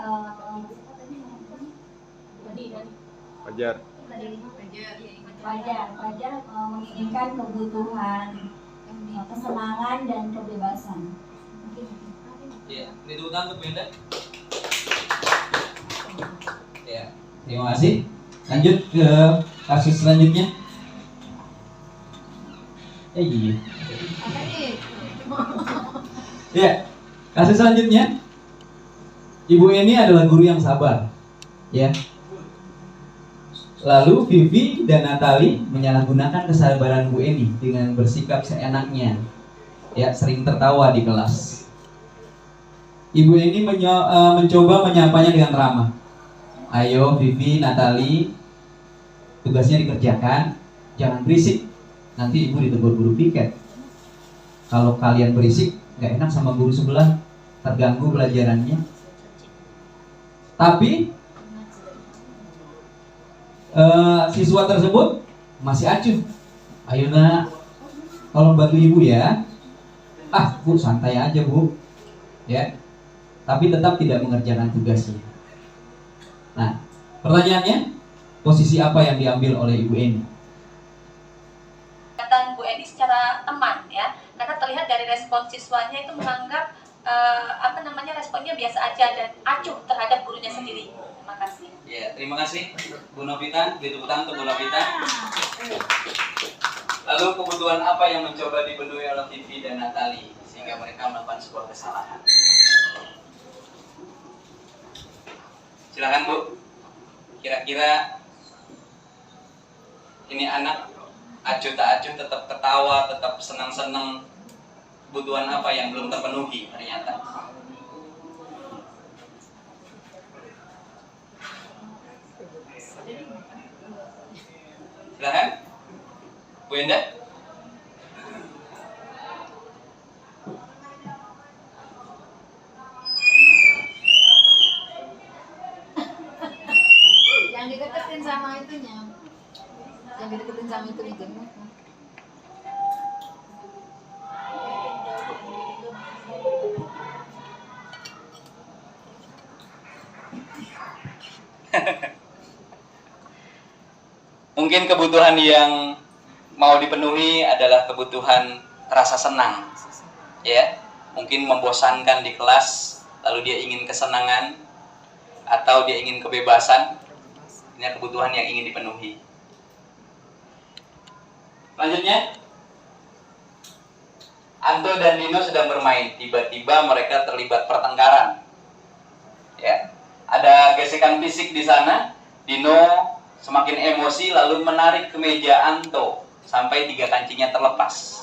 Fajar menginginkan kebutuhan kesenangan dan kebebasan. Ya, ini tepuk tangan untuk Bu Enda. Ya, terima kasih. Lanjut ke kasus selanjutnya. Iya. Ya, kasus selanjutnya. Ibu Eni adalah guru yang sabar, ya. Lalu Vivi dan Natali menyalahgunakan kesabaran Bu Eni dengan bersikap seenaknya, ya, sering tertawa di kelas. Ibu Eni mencoba menyapanya dengan ramah. Ayo Vivi, Natali, tugasnya dikerjakan, jangan berisik. Nanti ibu ditegur guru piket. Kalau kalian berisik, nggak enak sama guru sebelah, terganggu pelajarannya. Tapi siswa tersebut masih acuh. Ayo nak, tolong bantu ibu ya. Ah bu, santai aja bu, ya. Tapi tetap tidak mengerjakan tugasnya. Nah, pertanyaannya, posisi apa yang diambil oleh Ibu Eni? Kata Bu Eni secara teman ya, karena terlihat dari respon siswanya itu menganggap responnya biasa aja dan acuh terhadap gurunya sendiri. Terima kasih. Ya, terima kasih Bu Novita. Beri tepuk tangan untuk Bu Novita. Lalu kebutuhan apa yang mencoba dipenuhi oleh Vivi dan Natali sehingga mereka melakukan sebuah kesalahan? Silakan Bu. Kira-kira ini anak acuh tak acuh, tetap ketawa, tetap senang-senang. Kebutuhan apa yang belum terpenuhi ternyata? Silakan, Bu Enda. Yang dideketin sama itunya, yang dideketin sama itu. Mungkin kebutuhan yang mau dipenuhi adalah kebutuhan rasa senang, ya. Mungkin membosankan di kelas, lalu dia ingin kesenangan, atau dia ingin kebebasan. Ini kebutuhan yang ingin dipenuhi. Selanjutnya, Anto dan Dino sedang bermain. Tiba-tiba mereka terlibat pertengkaran. Ya, ada gesekan fisik di sana. Dino semakin emosi lalu menarik kemeja Anto sampai 3 kancingnya terlepas.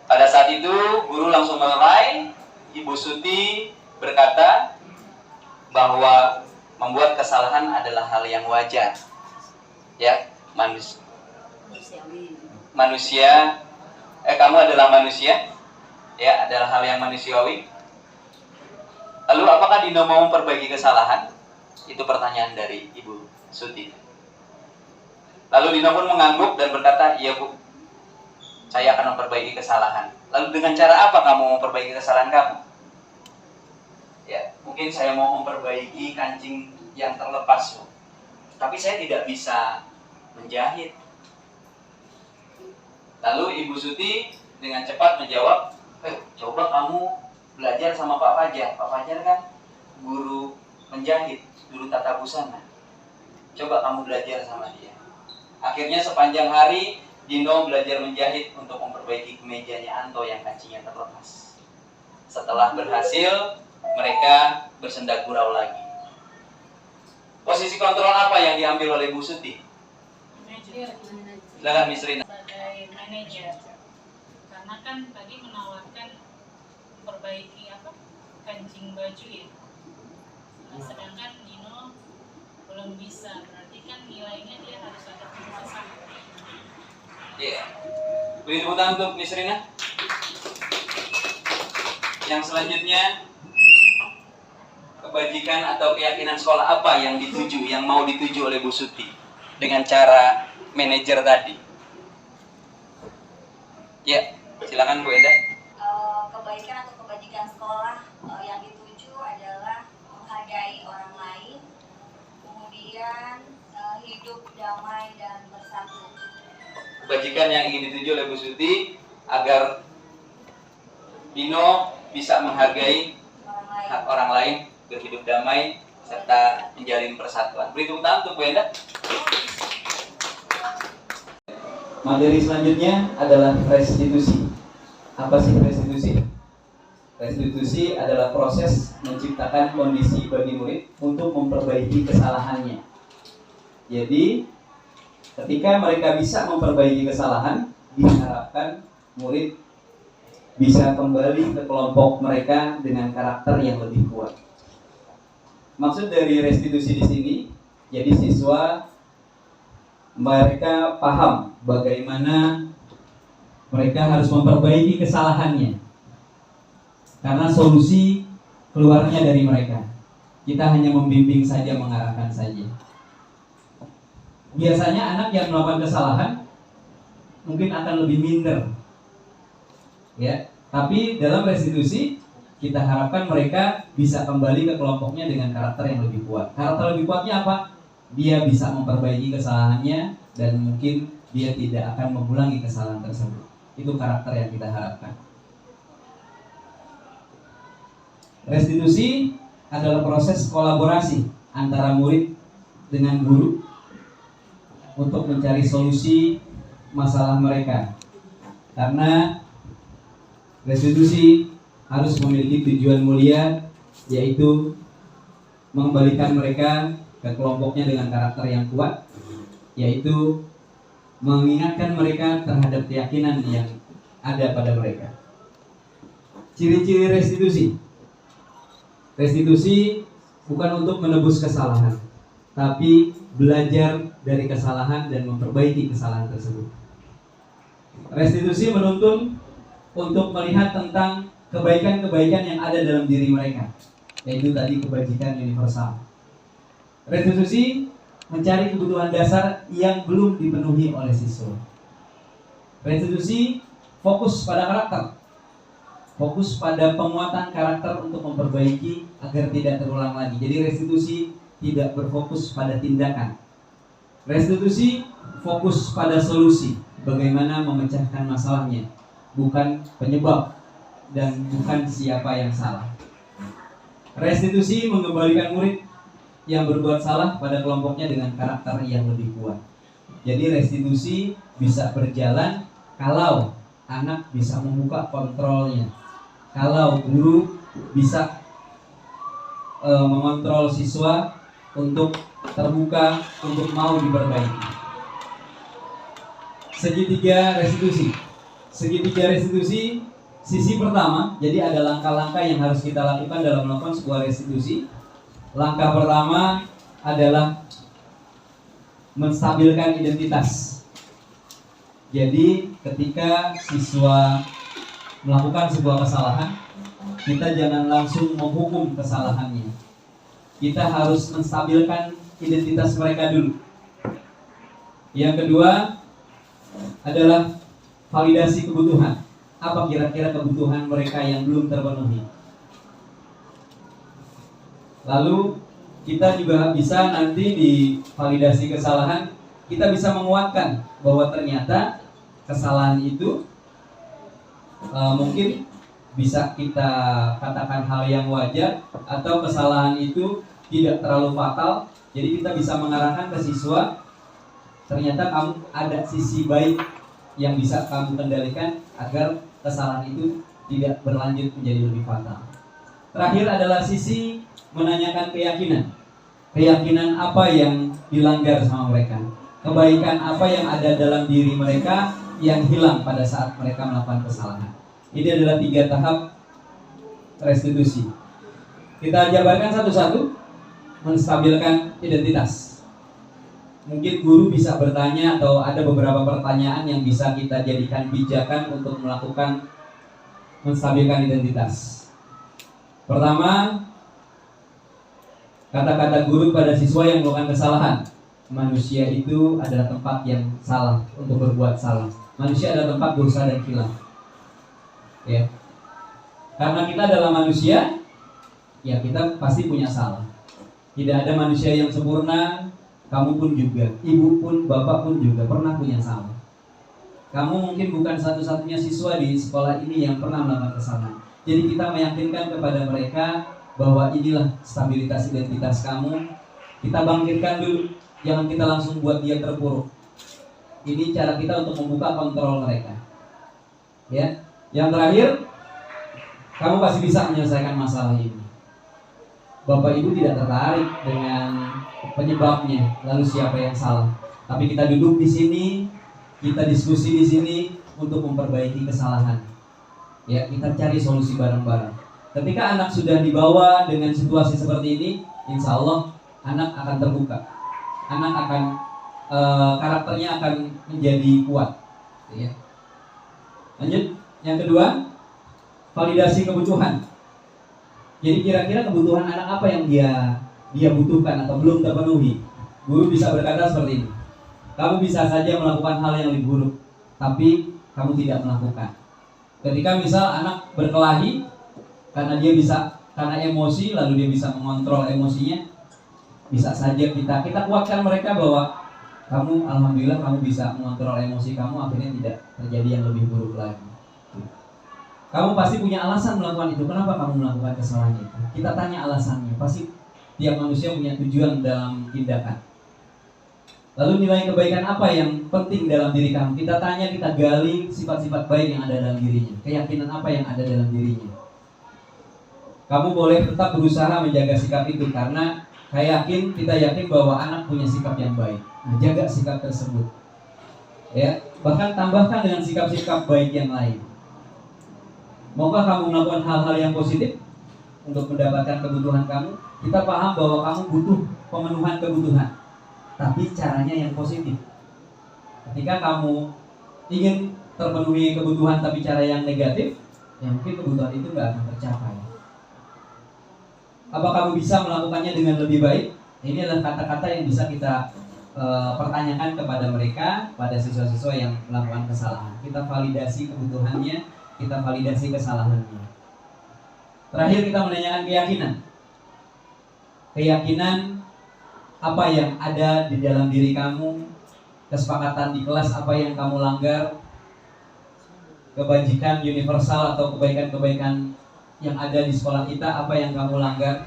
Pada saat itu guru langsung melerai. Ibu Suti berkata bahwa membuat kesalahan adalah hal yang wajar. Ya, manusia, kamu adalah manusia. Ya, adalah hal yang manusiawi. Lalu apakah Dino mau memperbaiki kesalahan? Itu pertanyaan dari Ibu Suti. Lalu Dino pun mengangguk dan berkata, iya Bu, saya akan memperbaiki kesalahan. Lalu dengan cara apa kamu memperbaiki kesalahan kamu? Ya, mungkin saya mau memperbaiki kancing yang terlepas, Bu. Tapi saya tidak bisa menjahit. Lalu Ibu Suti dengan cepat menjawab, coba kamu belajar sama Pak Fajar. Pak Fajar kan guru menjahit, guru tata busana. Coba kamu belajar sama dia. Akhirnya sepanjang hari Dino belajar menjahit untuk memperbaiki kemejanya Anto yang kancingnya terlepas. Setelah berhasil, mereka bersenda gurau lagi. Posisi kontrol apa yang diambil oleh Bu Suti? Silakan Miss Rina. Sebagai manajer, karena kan tadi menawarkan memperbaiki kancing baju ya. Sedangkan Dino belum bisa, berarti kan nilainya dia harus ada penjelasan. Iya. Beri tepuk tangan untuk Miss Rina. Yang selanjutnya, kebajikan atau keyakinan sekolah apa yang dituju, yang mau dituju oleh Bu Suti dengan cara manajer tadi? Ya, silakan Bu Enda. Kebaikan atau kebajikan sekolah yang dituju adalah menghargai orang lain, kemudian hidup damai dan bersatu. Kebajikan yang ingin dituju oleh Bu Suti agar Dino bisa menghargai hak orang lain, berhidup damai, serta menjalin persatuan. Beri tepuk tangan untuk Bu Enda. Materi selanjutnya adalah restitusi. Apa sih restitusi? Restitusi adalah proses menciptakan kondisi bagi murid untuk memperbaiki kesalahannya. Jadi, ketika mereka bisa memperbaiki kesalahan, diharapkan murid bisa kembali ke kelompok mereka dengan karakter yang lebih kuat. Maksud dari restitusi di sini, jadi siswa mereka paham bagaimana mereka harus memperbaiki kesalahannya. Karena solusi keluarnya dari mereka. Kita hanya membimbing saja, mengarahkan saja. Biasanya anak yang melakukan kesalahan mungkin akan lebih minder. Ya, tapi dalam restitusi kita harapkan mereka bisa kembali ke kelompoknya dengan karakter yang lebih kuat. Karakter lebih kuatnya apa? Dia bisa memperbaiki kesalahannya dan mungkin dia tidak akan mengulangi kesalahan tersebut. Itu karakter yang kita harapkan. Restitusi adalah proses kolaborasi antara murid dengan guru untuk mencari solusi masalah mereka. Karena restitusi harus memiliki tujuan mulia, yaitu mengembalikan mereka ke kelompoknya dengan karakter yang kuat, yaitu mengingatkan mereka terhadap keyakinan yang ada pada mereka. Ciri-ciri restitusi. Restitusi bukan untuk menebus kesalahan, tapi belajar dari kesalahan dan memperbaiki kesalahan tersebut. Restitusi menuntun untuk melihat tentang kebaikan-kebaikan yang ada dalam diri mereka, yaitu tadi kebajikan universal. Restitusi mencari kebutuhan dasar yang belum dipenuhi oleh siswa. Restitusi fokus pada karakter, fokus pada penguatan karakter untuk memperbaiki agar tidak terulang lagi. Jadi restitusi tidak berfokus pada tindakan. Restitusi fokus pada solusi, bagaimana memecahkan masalahnya, bukan penyebab dan bukan siapa yang salah. Restitusi mengembalikan murid yang berbuat salah pada kelompoknya dengan karakter yang lebih kuat. Jadi restitusi bisa berjalan kalau anak bisa membuka kontrolnya, kalau guru bisa mengontrol siswa untuk terbuka, untuk mau diperbaiki. Segitiga restitusi. Segitiga restitusi, sisi pertama, jadi ada langkah-langkah yang harus kita lakukan dalam melakukan sebuah restitusi. Langkah pertama adalah menstabilkan identitas. Jadi ketika siswa melakukan sebuah kesalahan, kita jangan langsung menghukum kesalahannya. Kita harus menstabilkan identitas mereka dulu. Yang kedua adalah validasi kebutuhan. Apa kira-kira kebutuhan mereka yang belum terpenuhi? Lalu kita juga bisa nanti di validasi kesalahan, kita bisa menguatkan bahwa ternyata kesalahan itu mungkin bisa kita katakan hal yang wajar, atau kesalahan itu tidak terlalu fatal. Jadi kita bisa mengarahkan ke siswa, ternyata kamu ada sisi baik yang bisa kamu kendalikan agar kesalahan itu tidak berlanjut menjadi lebih fatal. Terakhir adalah sisi menanyakan keyakinan. Keyakinan apa yang dilanggar sama mereka, kebaikan apa yang ada dalam diri mereka yang hilang pada saat mereka melakukan kesalahan. Ini adalah 3 tahap restitusi. Kita jabarkan satu-satu. Menstabilkan identitas. Mungkin guru bisa bertanya, atau ada beberapa pertanyaan yang bisa kita jadikan pijakan untuk melakukan menstabilkan identitas. Pertama, kata-kata guru pada siswa yang melakukan kesalahan. Manusia itu adalah tempat yang salah untuk berbuat salah. Manusia adalah tempat dosa dan khilaf. Ya. Karena kita adalah manusia, ya kita pasti punya salah. Tidak ada manusia yang sempurna. Kamu pun juga, ibu pun, bapak pun juga pernah punya salah. Kamu mungkin bukan satu-satunya siswa di sekolah ini yang pernah melakukan kesalahan. Jadi kita meyakinkan kepada mereka bahwa inilah stabilitas identitas kamu. Kita bangkitkan dulu, jangan kita langsung buat dia terpuruk. Ini cara kita untuk membuka kontrol mereka. Ya, yang terakhir, kamu pasti bisa menyelesaikan masalah ini. Bapak Ibu tidak tertarik dengan penyebabnya, lalu siapa yang salah. Tapi kita duduk di sini, kita diskusi di sini untuk memperbaiki kesalahan. Ya, kita cari solusi bareng-bareng. Ketika anak sudah dibawa dengan situasi seperti ini, insya Allah anak akan terbuka. Anak akan karakternya akan menjadi kuat. Ya. Lanjut, yang kedua, validasi kebutuhan. Jadi kira-kira kebutuhan anak apa yang dia butuhkan atau belum terpenuhi. Guru bisa berkata seperti ini. Kamu bisa saja melakukan hal yang lebih buruk, tapi kamu tidak melakukan. Ketika misal anak berkelahi karena emosi, lalu dia bisa mengontrol emosinya, bisa saja kita kuatkan mereka bahwa kamu, alhamdulillah kamu bisa mengontrol emosi kamu, akhirnya tidak terjadi yang lebih buruk lagi. Kamu pasti punya alasan melakukan itu. Kenapa kamu melakukan kesalahan itu? Kita tanya alasannya. Pasti tiap manusia punya tujuan dalam tindakan. Lalu nilai kebaikan apa yang penting dalam diri kamu? Kita tanya, kita gali sifat-sifat baik yang ada dalam dirinya. Keyakinan apa yang ada dalam dirinya. Kamu boleh tetap berusaha menjaga sikap itu, karena kita yakin bahwa anak punya sikap yang baik. Nah, jaga sikap tersebut. Ya, bahkan tambahkan dengan sikap-sikap baik yang lain. Maukah kamu melakukan hal-hal yang positif untuk mendapatkan kebutuhan kamu? Kita paham bahwa kamu butuh pemenuhan kebutuhan, tapi caranya yang positif. Ketika kamu ingin terpenuhi kebutuhan tapi cara yang negatif, ya mungkin kebutuhan itu nggak akan tercapai. Apa kamu bisa melakukannya dengan lebih baik? Ini adalah kata-kata yang bisa kita pertanyakan kepada mereka, pada siswa-siswa yang melakukan kesalahan. Kita validasi kebutuhannya, kita validasi kesalahannya. Terakhir kita menanyakan keyakinan. Keyakinan apa yang ada di dalam diri kamu, kesepakatan di kelas apa yang kamu langgar, kebajikan universal atau kebaikan-kebaikan yang ada di sekolah kita apa yang kamu langgar.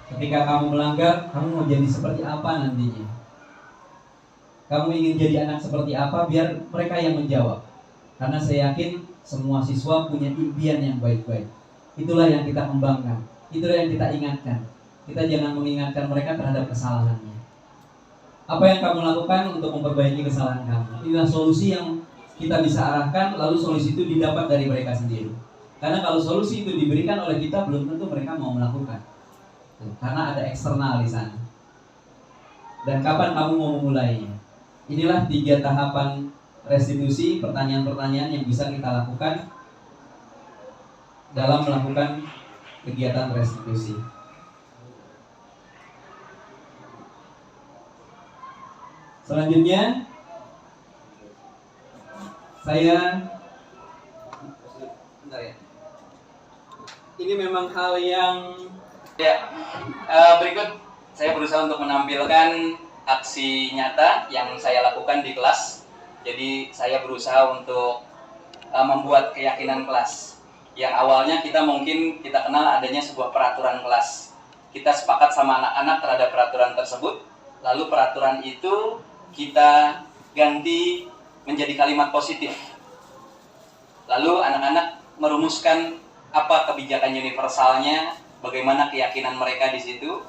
Ketika kamu melanggar, kamu mau jadi seperti apa nantinya? Kamu ingin jadi anak seperti apa? Biar mereka yang menjawab. Karena saya yakin semua siswa punya impian yang baik-baik. Itulah yang kita kembangkan. Itulah yang kita ingatkan. Kita jangan mengingatkan mereka terhadap kesalahannya. Apa yang kamu lakukan untuk memperbaiki kesalahan kamu? Inilah solusi yang kita bisa arahkan, lalu solusi itu didapat dari mereka sendiri. Karena kalau solusi itu diberikan oleh kita, belum tentu mereka mau melakukan. Karena ada eksternal di sana. Dan kapan kamu mau memulainya? Inilah 3 tahapan restitusi, pertanyaan-pertanyaan yang bisa kita lakukan dalam melakukan kegiatan restitusi. Selanjutnya, ini memang hal yang berikut saya berusaha untuk menampilkan aksi nyata yang saya lakukan di kelas. Jadi saya berusaha untuk membuat keyakinan kelas. Yang awalnya kita kenal adanya sebuah peraturan kelas. Kita sepakat sama anak-anak terhadap peraturan tersebut. Lalu peraturan itu kita ganti menjadi kalimat positif. Lalu anak-anak merumuskan apa kebijakan universalnya, bagaimana keyakinan mereka di situ.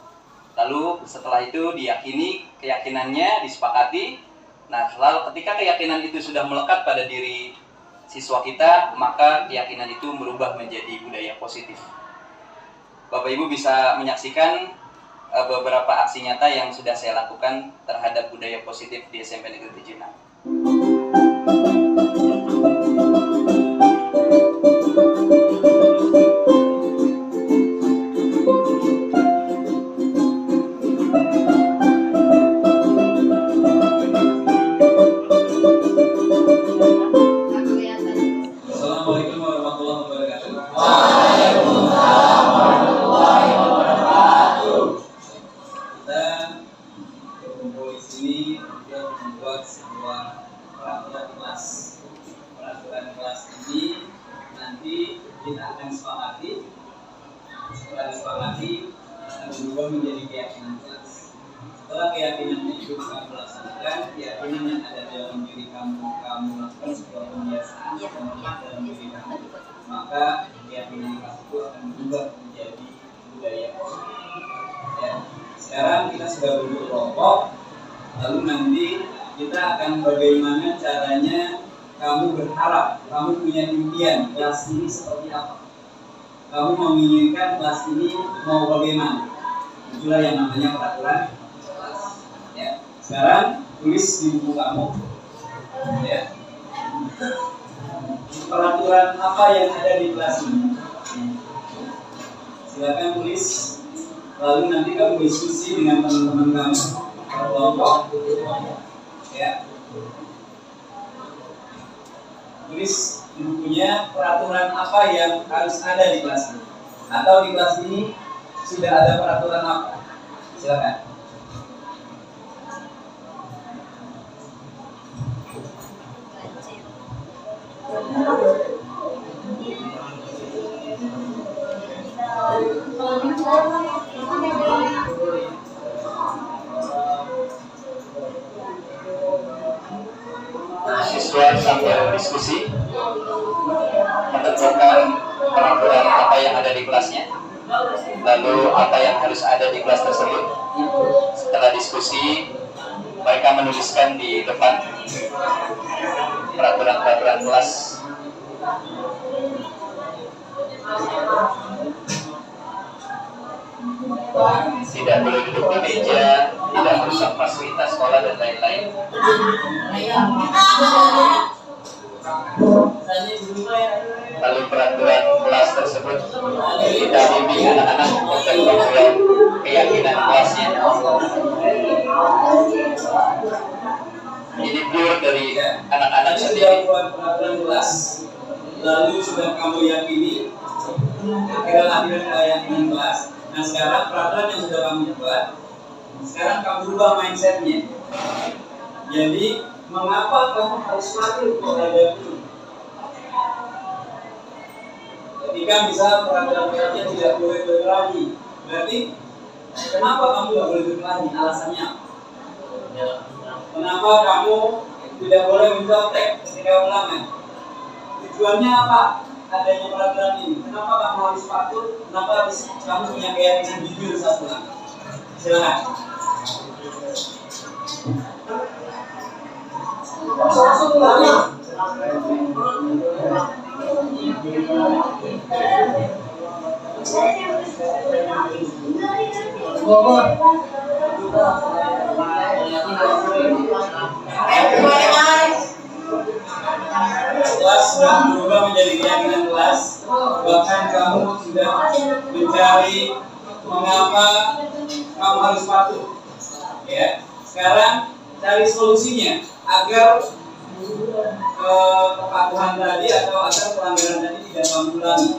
Lalu setelah itu diyakini keyakinannya, disepakati. Nah, lalu ketika keyakinan itu sudah melekat pada diri siswa kita, maka keyakinan itu berubah menjadi budaya positif. Bapak Ibu bisa menyaksikan beberapa aksi nyata yang sudah saya lakukan terhadap budaya positif di SMP Negeri 76. Assalamualaikum warahmatullahi wabarakatuh. Waalaikumsalam warahmatullahi wabarakatuh. Kita berkumpul di sini untuk membuat sebuah peraturan kelas. Peraturan kelas ini nanti kita akan sepakati. Setelah disepakati, akan berubah menjadi keyakinan kelas. Setelah keyakinan itu kamu laksanakan, keyakinan yang ada dalam diri kamu lakukan sebuah pembiasaan dan dalam diri kamu. maka keyakinan kelas itu akan berubah menjadi budaya. Ya. Sekarang kita sudah bentuk kelompok, lalu nanti kita akan bagaimana caranya kamu berharap, kamu punya impian kelas ini seperti apa. Kamu menginginkan kelas ini mau bagaimana? Itulah yang namanya peraturan kelas. Ya. Sekarang tulis di buku kamu. Ya. Peraturan apa yang ada di kelas ini? Silakan tulis. Lalu nanti kamu diskusi dengan teman-teman kamu kelompok. Ya. Tulis di bukunya peraturan apa yang harus ada di kelas ini, atau di kelas ini sudah ada peraturan apa? Silakan. Siswa sambil diskusi menentukan peraturan apa yang ada di kelasnya, lalu apa yang harus ada di kelas tersebut. Setelah diskusi, mereka menuliskan di depan peraturan-peraturan kelas. Tidak boleh duduk di meja, tidak merusak fasilitas sekolah dan lain-lain. Lalu peraturan kelas tersebut kita bimbing anak-anak untuk menjual keyakinan kelasnya. Ini pure dari anak-anak sendiri. Peraturan kelas, lalu sudah kamu yakini, akhirnya keyakinan kelas. Nah sekarang peraturan yang sudah kamu buat, sekarang kamu rubah mindsetnya. Jadi mengapa kamu harus patuh terhadap itu? Ketika misal peraturan-peraturannya tidak boleh berkelahi, berarti kenapa kamu tidak boleh berkelahi? Alasannya apa? Kenapa kamu tidak boleh mencontek ketika ulangan? Tujuannya apa? Adanya peraturan ini. Kenapa kamu harus patuh? Kenapa harus kamu punya keyakinan jujur saat ulang? Silakan. Kelas sudah berubah menjadi keyakinan kelas. Bahkan kamu sudah mencari mengapa kamu harus patuh. Ya, sekarang cari solusinya agar kepatuhan tadi atau agar pelanggaran tadi tidak kamu ulangi.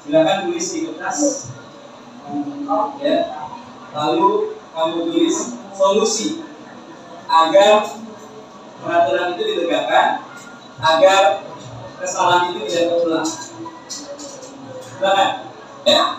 Silakan tulis di kertas. Ya. Lalu kamu tulis solusi agar peraturan itu ditegakkan, agar kesalahan itu tidak terulang. Silakan. Ya.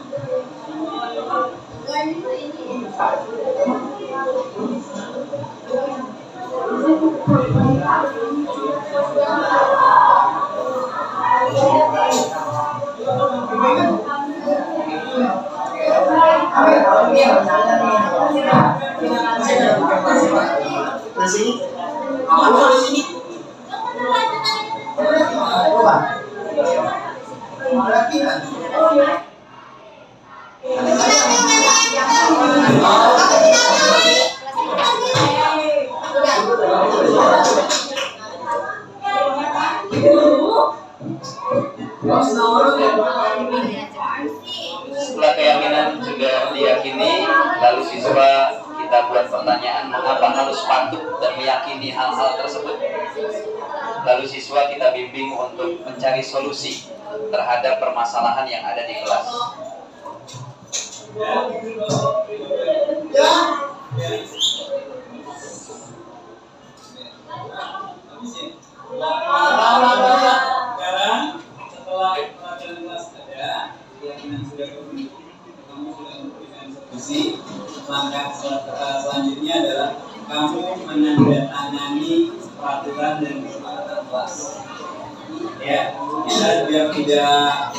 Setelah keyakinan sudah diyakini, lalu siswa kita buat pertanyaan mengapa harus patuh dan meyakini hal-hal tersebut. Lalu siswa kita bimbing untuk mencari solusi terhadap permasalahan yang ada di kelas. Sekarang setelah pelajaran kelas ada, keyakinan sudah terbentuk, kamu sudah memberikan solusi. Langkah selanjutnya adalah kamu menandatangani peraturan dan kesepakatan kelas. Ya, kita biar tidak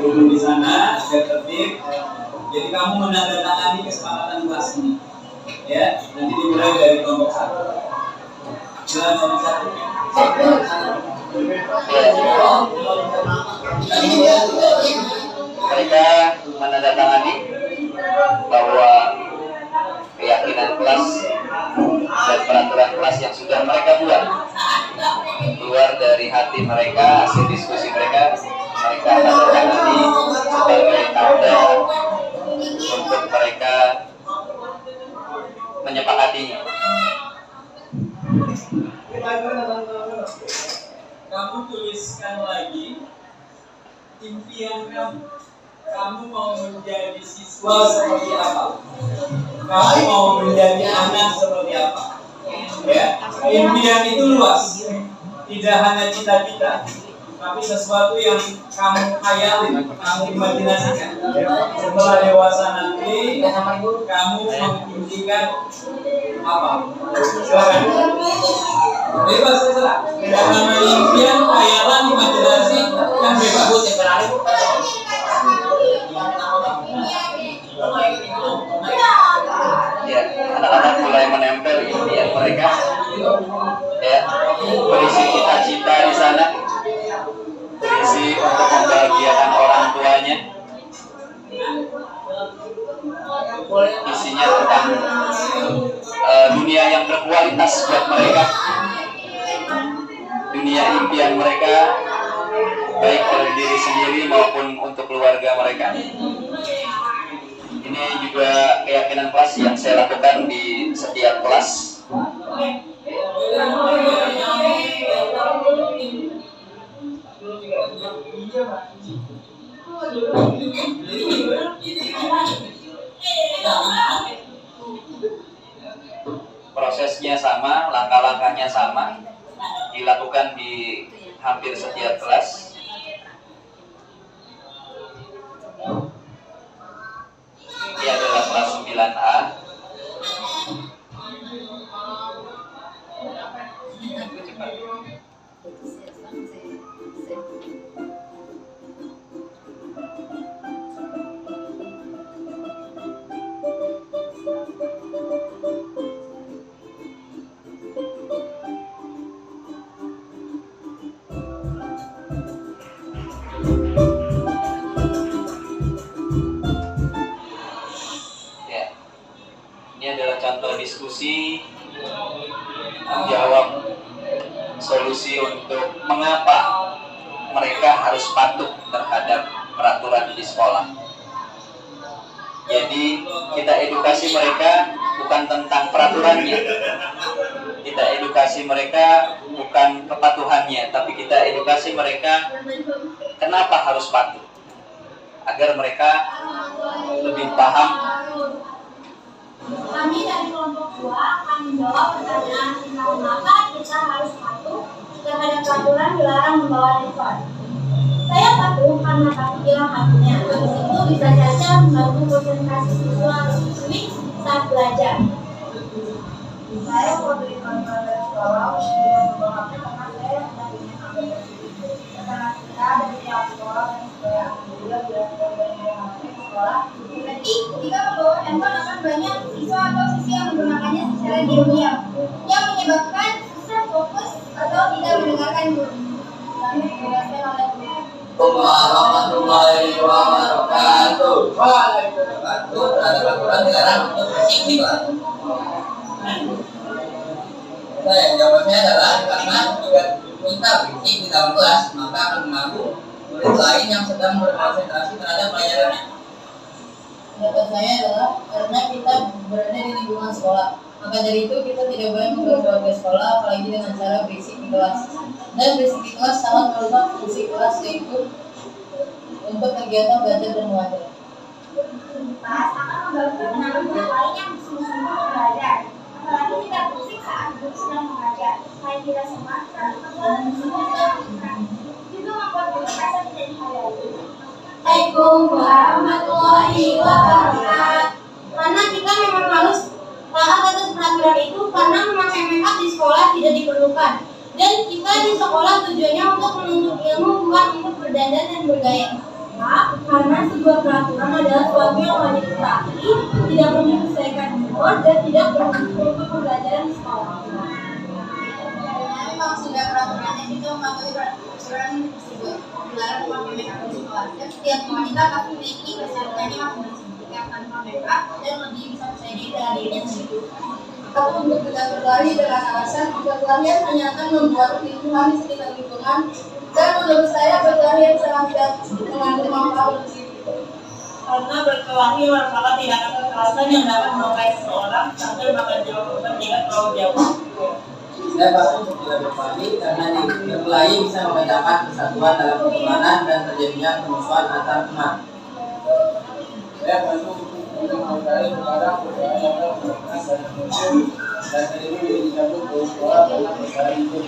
duduk di sana, biar tertib. Jadi kamu menandatangani kesepakatan kelas ini. Ya, nanti dimulai dari kelompok 1. Silakan dari 1. Mereka menandatangani bahwa keyakinan kelas dan peraturan kelas yang sudah mereka buat keluar dari hati mereka, hasil diskusi mereka tandatangani sebagai tanda untuk mereka menyepakatinya. Kamu tuliskan lagi impian kamu. Kamu mau menjadi siswa seperti apa? Kamu mau menjadi anak seperti apa? Ya, impian itu luas. Tidak hanya cita-cita, tapi sesuatu yang kamu khayalin, kamu imajinasikan. Setelah dewasa nanti, kamu mengimpikan apa? Silakan. Bebas terserah. Yang namanya impian, khayalan, imajinasi, yang bebas. Ya, anak-anak mulai menempel impian mereka, ya, berisi cita-cita di sana, berisi untuk membahagiakan orang tuanya, isinya tentang dunia yang berkualitas buat mereka, dunia impian mereka, baik dari diri sendiri maupun untuk keluarga mereka. Ini juga keyakinan kelas yang saya lakukan di setiap kelas. Prosesnya sama, langkah-langkahnya sama, dilakukan di hampir setiap kelas. Ini adalah kelas 9A. Ini adalah contoh diskusi menjawab solusi untuk mengapa mereka harus patuh terhadap peraturan di sekolah. Jadi kita edukasi mereka bukan tentang peraturannya, kita edukasi mereka bukan kepatuhannya, tapi kita edukasi mereka kenapa harus patuh, agar mereka lebih paham. Kami dari kelompok 2 akan menjawab pertanyaan tentang mengapa kita harus patuh terhadap peraturan dilarang membawa handphone. Saya patuh karena takut hilang hatinya. Habis itu bisa saja membantu konsentrasi siswa siswi saat belajar. Saya mau beli handphone dari sekolah untuk membawa HP karena saya tidak ingin HP tersebut. Karena kita dari pihak sekolah dan supaya juga biar membawa HP di sekolah. Berarti jika membawa handphone akan banyak siswa atau siswi yang menggunakannya secara diam-diam yang menyebabkan susah fokus atau tidak mendengarkan guru. Kami dijelaskan oleh guru. Warahmatullahi wabarakatuh. Waalaikumsalam. Terhadap aturan dilarang untuk bersih kelas. Saya jawabnya adalah karena jika kita berisik di dalam kelas maka akan mengganggu murid lain yang sedang berkonsentrasi terhadap pelajarannya. Pendapat saya adalah karena kita berada di lingkungan sekolah, maka dari itu kita tidak boleh mengganggu warga sekolah apalagi dengan cara berisik di kelas. Dan berisik di kelas sangat merusak fungsi kelas, yaitu untuk kegiatan belajar dan mengajar. Kelas akan mengganggu anak lain yang sungguh-sungguh belajar, apalagi tidak berisik saat guru sedang mengajar. Selain kita semua juga membuat guru merasa tidak dihargai. Assalamualaikum warahmatullahi wabarakatuh. Karena kita memang harus taat atas peraturan itu karena memakai make up di sekolah tidak diperlukan. Dan kita di sekolah tujuannya untuk menuntut ilmu, bukan untuk berdandan dan bergaya. Karena sebuah peraturan adalah sesuatu yang wajib ditaati, tidak perlu diselesaikan di luar dan tidak perlu pembelajaran di sekolah. Memang sudah peraturannya juga mematuhi peraturan tersebut. Dilarang memakai make up di sekolah. Dan setiap wanita pasti memiliki kesehatannya masing-masing yang tanpa make up dan lebih bisa percaya diri dengan dirinya sendiri. Kalau untuk tidak berlari dengan alasan berlarian hanya akan membuat lingkungan di sekitar lingkungan. Dan menurut saya berlari sangat tidak mengandung manfaat. Karena berkelahi merupakan tindakan kekerasan yang dapat melukai seseorang sampai bahkan jauh korban tidak terlalu jauh. Saya patuh untuk tidak berkelahi karena berkelahi bisa memecahkan kesatuan dalam pertemanan dan terjadinya permusuhan antar teman. Saya patuh untuk berkelahi kepada perkara yang berkaitan dan muncul dan terima dicabut dari sekolah karena perkara itu.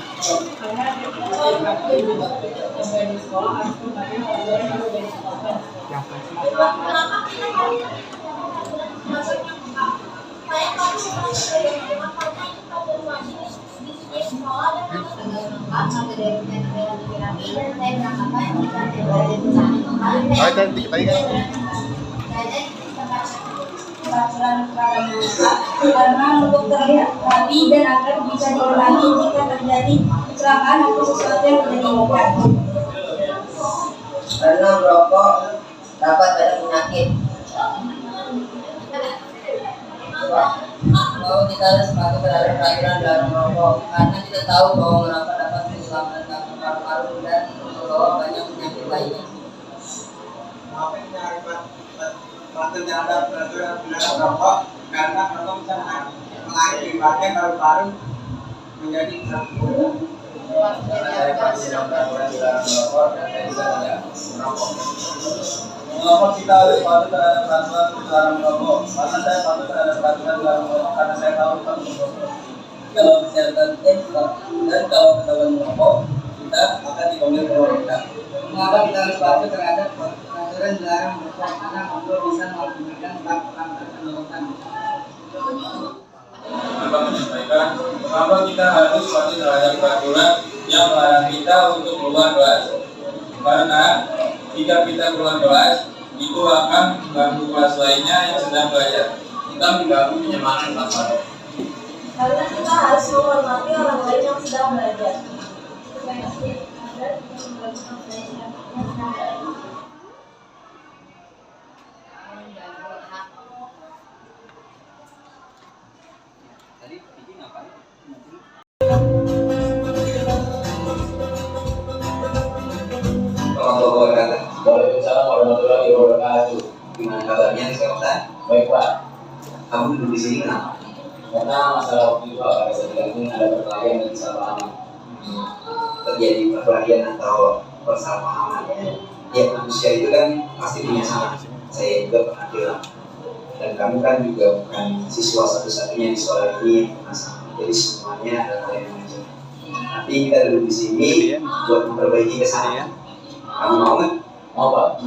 Karena untuk terlihat rapi dan agar bisa diulangi jika terjadi kecelakaan atau sesuatu yang menyebabkan. Karena merokok dapat ada penyakit. Bahwa kita harus patuh terhadap peraturan dalam merokok karena kita tahu bahwa merokok dapat menyebabkan kanker paru-paru dan membawa banyak penyakit lainnya. Patuh terhadap peraturan dalam merokok karena merokok bisa mengakibatkan paru-paru menjadi sakit. Saya patuh terhadap peraturan dalam merokok dan saya juga tidak merokok. Merokok kita harus patuh terhadap peraturan dalam merokok karena saya patuh terhadap peraturan dalam merokok karena saya tahu kalau kesehatan dan kalau ketahuan merokok kita akan dipanggil pemerintah. Mengapa kita harus patuh terhadap peraturan dilarang merokok karena merokok bisa mengakibatkan kanker tenggorokan. Bapak menyampaikan mengapa kita harus patuh terhadap peraturan yang melarang kita untuk keluar kelas. Karena jika kita keluar kelas itu akan mengganggu kelas lainnya yang sedang belajar. Kita mengganggu penyemangat kelas. Karena kita harus menghormati orang lain yang sedang belajar. Tadi Vicky ngapain? Waalaikumsalam warahmatullahi wabarakatuh. Gimana kabarnya sekarang? Baik Pak. Kamu duduk di sini kenapa? Karena masalah waktu itu pada saat ini ada perkelahian dan kesalahpahaman. Terjadi perkelahian atau persamaan. Ya manusia itu kan pasti punya salah. Saya juga pernah bilang. Dan kamu kan juga bukan siswa satu-satunya di sekolah ini masalah. Jadi semuanya adalah yang mengajar. Tapi kita duduk di sini buat memperbaiki kesalahan. Kamu mau nggak? Mau Pak.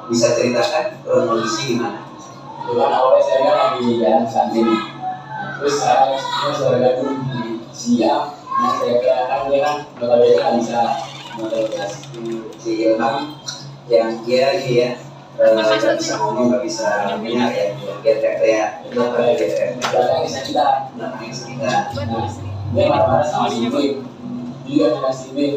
Bisa ceritakan kronologi gimana? Bulan awalnya saya kan lagi jalan saat ini. Terus saya sudah gabung di siang. Nah saya kira kan dia kan notabene nggak bisa motor kelas. Si Ilham yang dia nggak bisa ngomong, nggak bisa dengar ya. Dia teriak-teriak. Belakang bisa kita. Dia marah-marah sama si Bim. Dia dengan si Bim.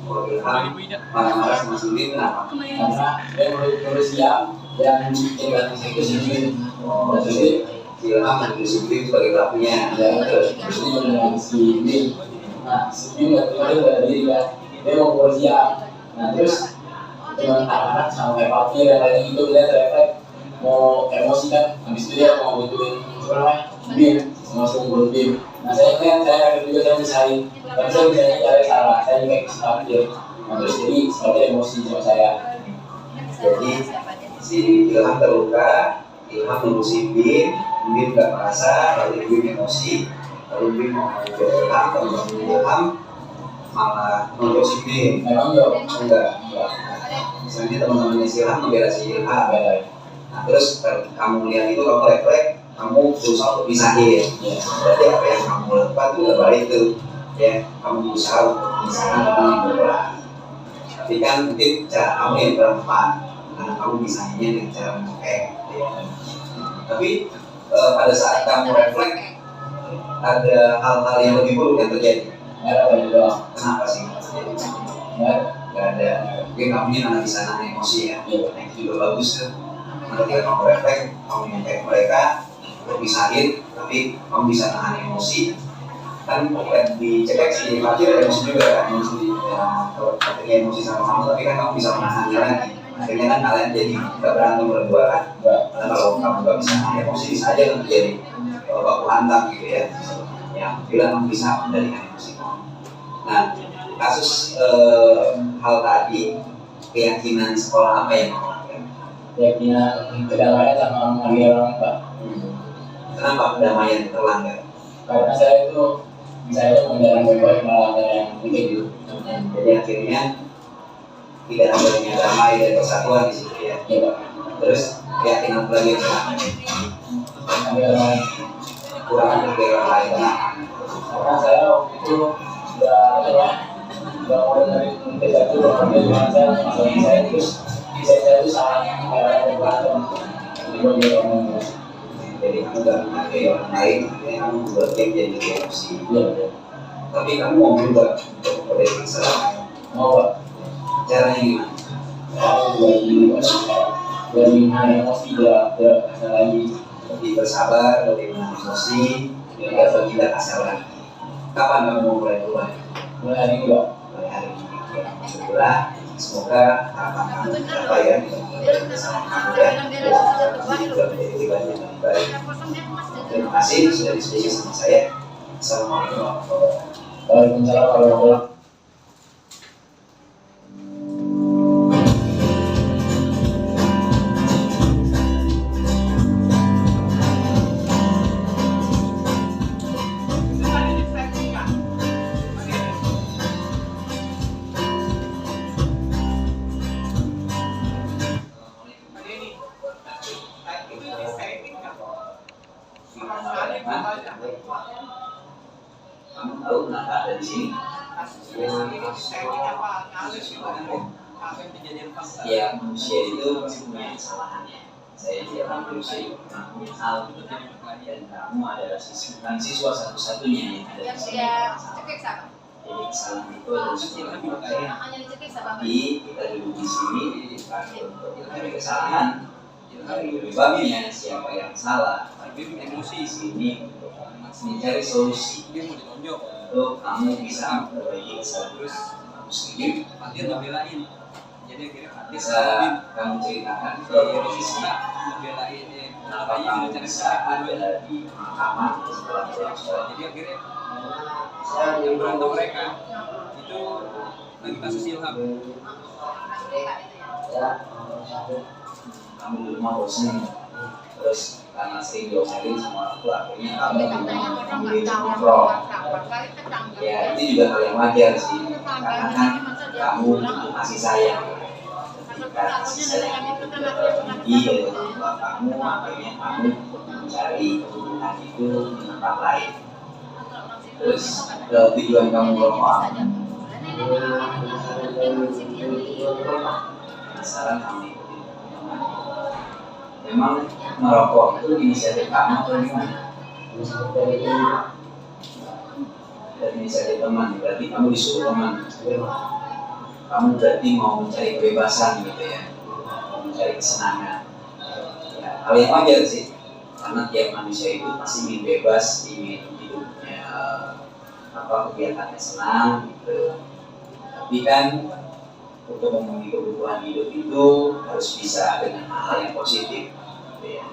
Ilham marah-marah sama si Bim kenapa? Karena dia baru siang dan tinggal itu si Bim. Jadi Ilham menjadi si Bim sebagai pelakunya. Terus dia dengan si Bim. Nah si Bim nggak terima diri kan. Dia mau baru siang. Nah terus cuma anak-anak sama kayak papi dan lain itu dia refleks mau emosi kan. Habis itu dia mau butuhin Bim sama si Bim. Nah saya kan saya juga saya misalnya tapi saya bisa cari salah saya juga khawatir. Nah terus jadi seperti emosi sama saya. Jadi si Ilham terluka, Ilham menunggu si Bim nggak merasa, lalu Bim emosi, lalu Bim mau Ilham malah menunggu si Bim. Memang enggak. Misalnya teman-temannya si Ilham membela si Ilham. Nah terus kamu lihat itu kamu refleks, kamu berusaha untuk pisahin. Berarti apa yang kamu lakukan itu udah baik tuh. ya kamu berusaha untuk menyelesaikan teman yang berat. Tapi kan mungkin cara kamu yang bermanfaat karena kamu misalnya dengan cara memakai ya. Tapi pada saat kamu refleks ada hal-hal yang lebih buruk yang terjadi. Kenapa sih? Gak ada. Mungkin kamu ini anak di sana emosi ya. Nah, itu juga bagus tuh. Ketika kamu refleks, kamu memakai mereka berpisahin, tapi kamu bisa nahan emosi. Kan dicek sih pasti ada emosi juga kan, emosi ya, kalau ketika emosi sama-sama, tapi kan kamu bisa menahannya lagi. Akhirnya kan kalian jadi nggak berantem berdua kan. Karena kalau kamu nggak bisa nahan emosi, bisa aja kan terjadi baku hantam gitu ya. Yang bilang kamu bisa mengendalikan emosi kamu. Nah, kasus hal tadi, keyakinan sekolah apa yang kamu lakukan? Keyakinan kedamaian sama menghargai orang tua. Kenapa kedamaian terlanggar? Karena saya itu misalnya menjalankan baik-baik melanggar yang begitu. Jadi akhirnya tidak adanya damai dan persatuan di situ ya. Iya. Terus keyakinan lagi kurang menghargai orang lain. Karena saya waktu itu sudah mulai dari itu dengan saya masalah saya terus saya itu sangat berantem. Jadi kamu gak menghargai orang lain, kamu buat yang jadi emosi. Tapi kamu mau berubah untuk memperbaiki kesalahan. Mau Pak? Caranya gimana? Mau lebih menahan emosi, tidak kasar lagi. Lebih bersabar, lebih menahan emosi, agar tidak kasar lagi. Kapan kamu mau mulai berubah? Mulai hari ini Pak. Mulai hari ini. Alhamdulillah, semoga harapan kamu tercapai ya. Sama kamu ya. Juga menjadi pribadi yang lebih baik. Terima kasih sudah diskusi sama saya. Assalamualaikum warahmatullahi wabarakatuh. Waalaikumsalam warahmatullahi wabarakatuh. Kamu tahu kenapa ada di sini? Ya, manusia itu punya kesalahannya. Saya tidak manusia itu pernah punya hal dan kamu adalah siswa satu-satunya yang ada di sini. Jadi kesalahan itu adalah sebuah kebaikan. Tapi kita duduk di sini bukan untuk mencari kesalahan, penyebabnya siapa yang salah. Emosi di sini mencari solusi untuk kamu bisa memperbaiki kesalahan kamu sendiri. Jadi bisa kamu ceritakan ke posisi bisa ada di mahkamah setelah proses. Jadi akhirnya yang berantem mereka itu lagi kasus Ilham. Kamu di rumah bosan, terus karena sering diomelin sama orang tua, akhirnya kamu memilih kontrol. Ya, itu juga hal yang wajar sih, karena kan kamu butuh kasih sayang. Ketika kasih sayang itu tidak terpenuhi oleh orang tua kamu, akhirnya kamu mencari kebutuhan itu di tempat lain. Terus tujuan kamu berdoa, penasaran kamu ikutin. Memang merokok itu inisiatif kamu atau gimana? Dari inisiatif teman, berarti kamu disuruh teman. Kamu berarti mau mencari kebebasan gitu ya, mau mencari kesenangan. Ya, hal yang wajar sih, karena tiap manusia itu pasti ingin bebas, ingin hidupnya kegiatannya senang gitu. Tapi kan untuk memenuhi kebutuhan hidup itu harus bisa dengan hal yang positif gitu ya.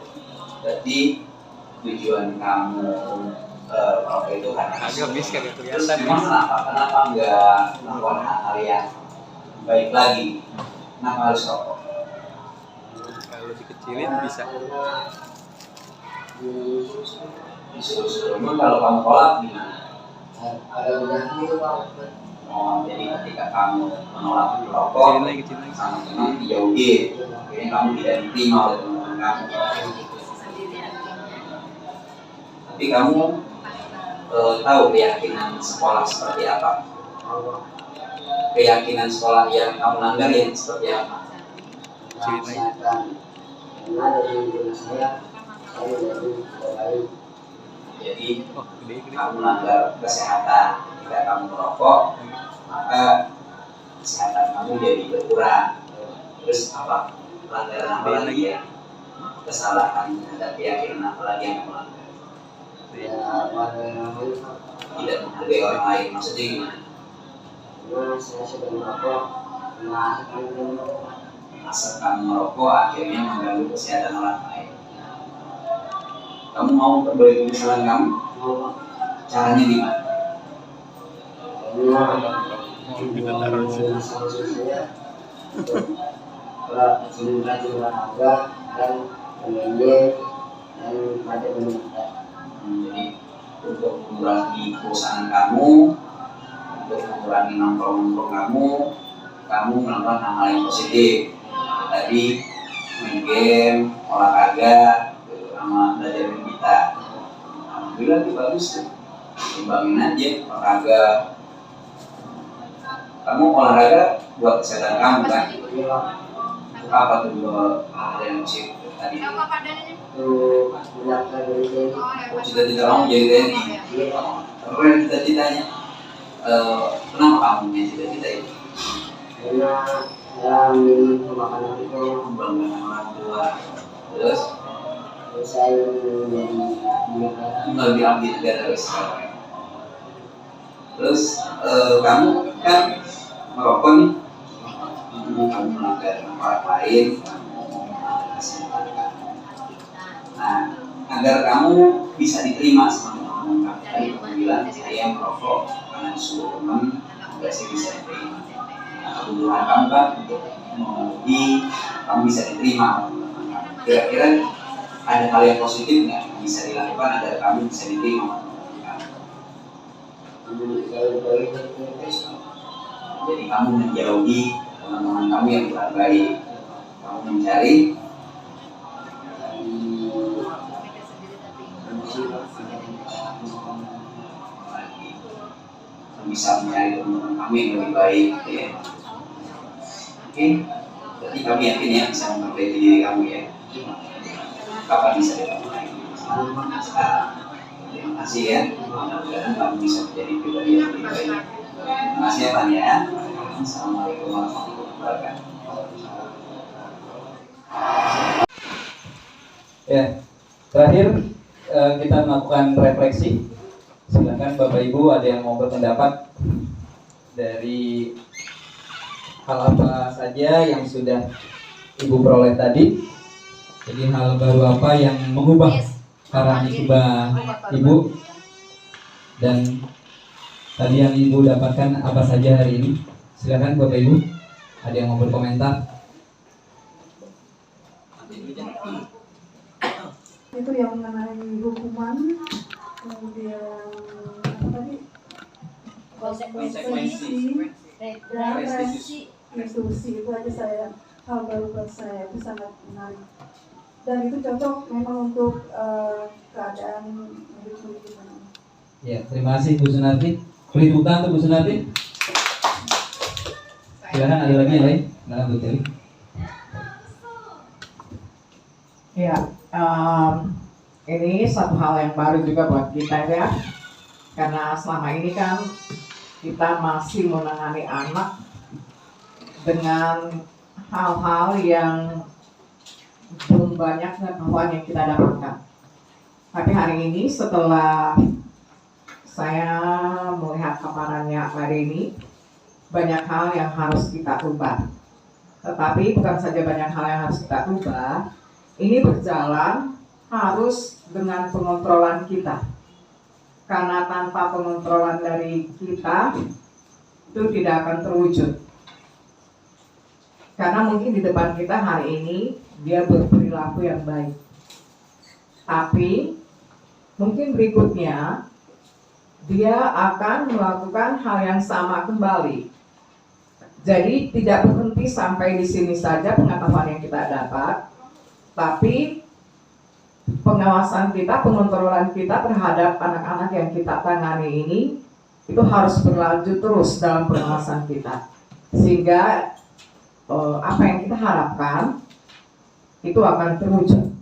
Jadi tujuan kamu merokok itu karena terus memang kenapa enggak melakukan hal yang baik lagi? Kenapa harus rokok? Kalau dikecilin bisa. Disuruh-suruh. Kalau kamu tolak gimana? Oh, jadi ketika kamu menolak merokok, sama teman dijauhi, akhirnya kamu tidak diterima oleh teman-teman kamu. Tapi kamu tahu keyakinan sekolah seperti apa? Keyakinan sekolah yang kamu langgar yang seperti apa? Jadi kamu langgar kesehatan. Jika kamu merokok, maka kesehatan kamu jadi berkurang. Terus apa? Pelanggaran apa lagi ya? Kesalahan ada keyakinan apa lagi yang kamu langgar? Tidak menghargai orang lain. Maksudnya gimana? Saya sudah merokok, asal kamu merokok akhirnya mengganggu kesehatan orang lain. Kamu mau perbaiki kesalahan kamu? Caranya gimana? Jadi untuk mengurangi bosan kamu, untuk mengurangi nongkrong kamu melakukan hal-hal yang positif. Tadi main game, olahraga, sama belajar kita. Alhamdulillah itu bagus tuh. Kembangin aja olahraga. Kamu olahraga buat kesehatan kamu kan? Apa tuh hal yang positif tadi? Cita-cita kamu jadi TNI. Apa yang cita-citanya? Kenapa kamu punya cita-cita itu? Karena saya ingin makanan itu membanggakan orang tua. Terus saya menjadi abdi negara sekarang. Terus kamu kan merokok nih, kamu melanggar orang lain, nah agar kamu bisa diterima sama teman-teman kamu, kamu bilang saya merokok karena disuruh teman agar saya bisa diterima. Nah, kebutuhan kamu kan untuk memenuhi kamu bisa diterima. Kira-kira ada hal yang positif nggak yang bisa dilakukan agar kamu bisa diterima? Jadi kamu menjauhi teman-teman kamu yang kurang baik, kamu mencari bisa mencari teman-teman kamu yang lebih baik, ya. Oke, jadi kami yakin ya bisa memperbaiki diri kamu ya. Kapan bisa dilakukan? Sekarang. Terima kasih ya. Mudah-mudahan kamu bisa menjadi pribadi yang lebih baik. Terima kasih ya, Tania. Assalamualaikum warahmatullahi wabarakatuh. Ya, terakhir kita melakukan refleksi. Silakan Bapak Ibu ada yang mau berpendapat dari hal apa saja yang sudah Ibu peroleh tadi. Jadi hal baru apa yang mengubah paradigma Ibu, dan tadi yang Ibu dapatkan apa saja hari ini. Silakan Bapak Ibu ada yang mau berkomentar. Itu yang mengenai hukuman, kemudian apa tadi, konsekuensi dan restitusi. Itu aja saya, hal baru buat saya, itu sangat menarik dan itu cocok memang untuk keadaan hidup kita. Ya, terima kasih Bu Sunarti. Beri tepuk tangan untuk Bu Sunarti. Silakan ada lagi yang lain. Silakan Bu Teli. Ya, ini satu hal yang baru juga buat kita ya, karena selama ini kan kita masih menangani anak dengan hal-hal yang belum banyak pengetahuan yang kita dapatkan. Tapi hari ini setelah saya melihat paparannya Pak Denny, banyak hal yang harus kita ubah. Tetapi bukan saja banyak hal yang harus kita ubah, ini berjalan harus dengan pengontrolan kita. Karena tanpa pengontrolan dari kita, itu tidak akan terwujud. Karena mungkin di depan kita hari ini, dia berperilaku yang baik. Tapi, mungkin berikutnya, dia akan melakukan hal yang sama kembali. Jadi, tidak berhenti sampai di sini saja pengetahuan yang kita dapat, tapi pengawasan kita, pengontrolan kita terhadap anak-anak yang kita tangani ini itu harus berlanjut terus dalam pengawasan kita, sehingga apa yang kita harapkan itu akan terwujud.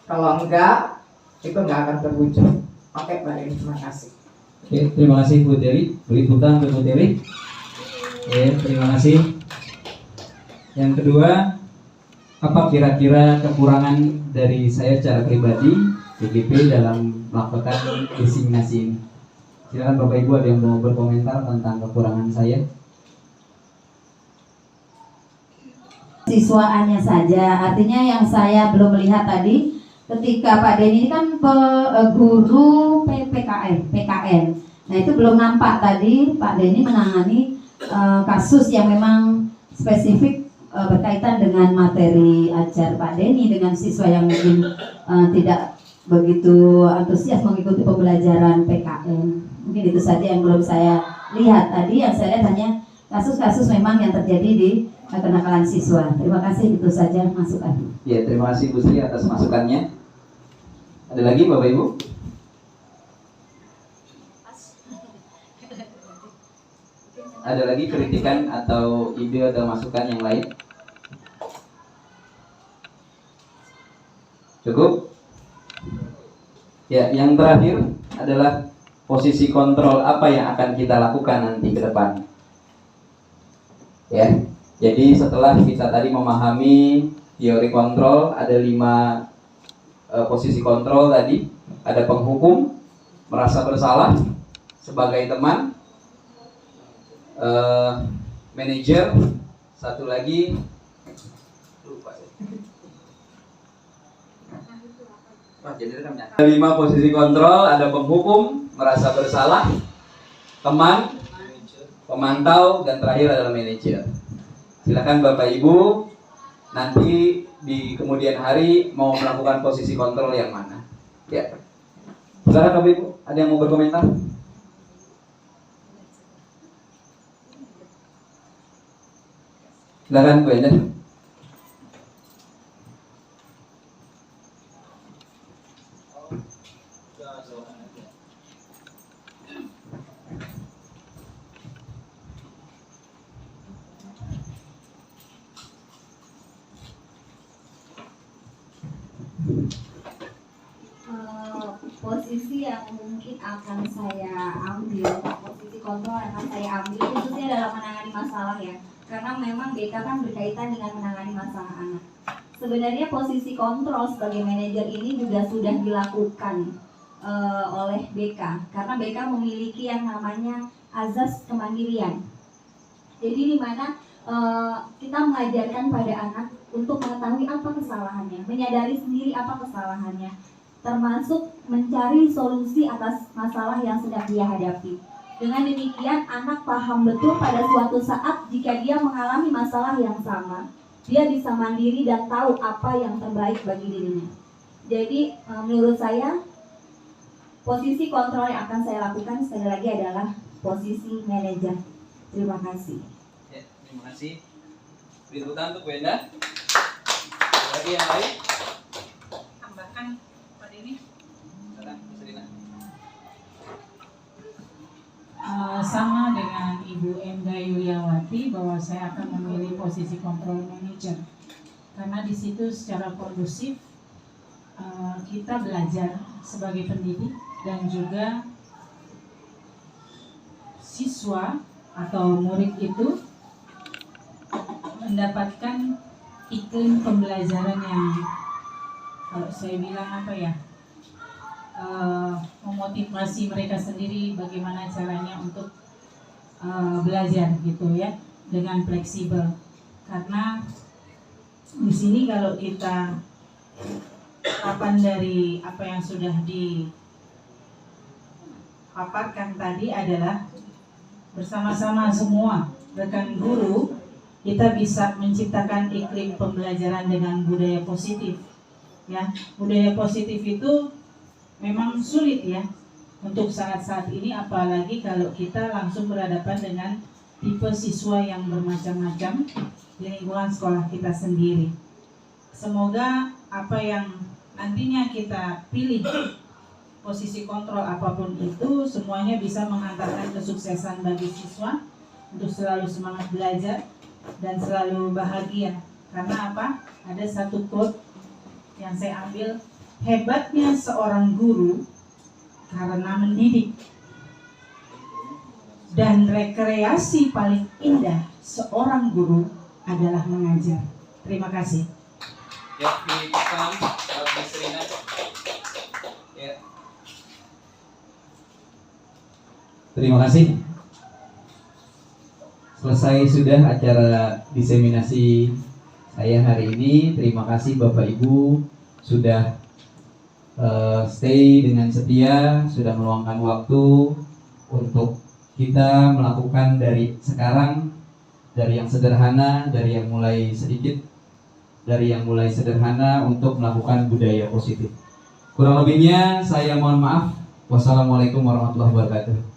Kalau enggak, itu enggak akan terwujud. Oke, baik, terima kasih. Oke, terima kasih Bu Dewi. Beri tepuk tangan untuk Bu Dewi. Oke, terima kasih. Yang kedua, apa kira-kira kekurangan dari saya secara pribadi DGP dalam melakukan diseminasi ini? Silakan Bapak Ibu, ada yang mau berkomentar tentang kekurangan saya? Siswaannya saja, artinya yang saya belum melihat tadi ketika Pak Denny ini kan guru PKN. Nah itu belum nampak tadi Pak Denny menangani kasus yang memang spesifik berkaitan dengan materi ajar Pak Denny dengan siswa yang mungkin tidak begitu antusias mengikuti pembelajaran PKN. Mungkin itu saja yang belum saya lihat tadi. Yang saya lihat hanya kasus-kasus memang yang terjadi di kenakalan siswa. Terima kasih, itu saja masukan. Ya, terima kasih Bu Sri atas masukannya. Ada lagi Bapak Ibu? Ada lagi kritikan atau ide atau masukan yang lain? Cukup? Ya, yang terakhir adalah posisi kontrol apa yang akan kita lakukan nanti ke depan. Ya, jadi setelah kita tadi memahami teori kontrol, ada 5 posisi kontrol tadi. Ada penghukum, merasa bersalah sebagai teman, manajer, satu lagi ada 5 posisi kontrol, ada penghukum, merasa bersalah, teman, pemantau, dan terakhir adalah manajer. Silakan Bapak Ibu nanti di kemudian hari mau melakukan posisi kontrol yang mana. Ya. Silakan Bapak Ibu, ada yang mau berkomentar? Silakan Bu Enda. Posisi yang mungkin akan saya ambil, posisi kontrol yang akan saya ambil khususnya dalam menangani masalah ya, karena memang BK kan berkaitan dengan menangani masalah anak. Sebenarnya posisi kontrol sebagai manajer ini juga sudah dilakukan oleh BK, karena BK memiliki yang namanya azas kemandirian. Jadi di mana kita mengajarkan pada anak untuk mengetahui apa kesalahannya, menyadari sendiri apa kesalahannya, termasuk mencari solusi atas masalah yang sedang dia hadapi. Dengan demikian, anak paham betul pada suatu saat jika dia mengalami masalah yang sama, dia bisa mandiri dan tahu apa yang terbaik bagi dirinya. Jadi, menurut saya, posisi kontrol yang akan saya lakukan sekali lagi adalah posisi manajer. Terima kasih. Ya, terima kasih. Beri tepuk tangan untuk Bu Enda. Ada lagi yang lain? Tambahkan Pak Denny. Sama dengan Ibu Enda Yuliawati bahwa saya akan memilih posisi kontrol manager karena di situ secara kondusif kita belajar sebagai pendidik dan juga siswa atau murid itu mendapatkan iklim pembelajaran yang kalau saya bilang apa ya, memotivasi mereka sendiri bagaimana caranya untuk belajar gitu ya, dengan fleksibel. Karena di sini kalau kita kapan dari apa yang sudah dipaparkan tadi adalah bersama-sama semua rekan guru kita bisa menciptakan iklim pembelajaran dengan budaya positif. Ya, budaya positif itu memang sulit ya untuk saat-saat ini, apalagi kalau kita langsung berhadapan dengan tipe siswa yang bermacam-macam di lingkungan sekolah kita sendiri. Semoga apa yang nantinya kita pilih posisi kontrol apapun itu, semuanya bisa mengantarkan kesuksesan bagi siswa untuk selalu semangat belajar dan selalu bahagia. Karena apa? Ada satu quote yang saya ambil, hebatnya seorang guru karena mendidik, dan rekreasi paling indah seorang guru adalah mengajar. Terima kasih. Ya, salam buat Miss Rina. Ya. Terima kasih. Selesai sudah acara diseminasi saya hari ini. Terima kasih Bapak Ibu sudah stay dengan setia, sudah meluangkan waktu untuk kita melakukan dari sekarang, dari yang sederhana, dari yang mulai sedikit, dari yang mulai sederhana untuk melakukan budaya positif. Kurang lebihnya saya mohon maaf. Wassalamualaikum warahmatullahi wabarakatuh.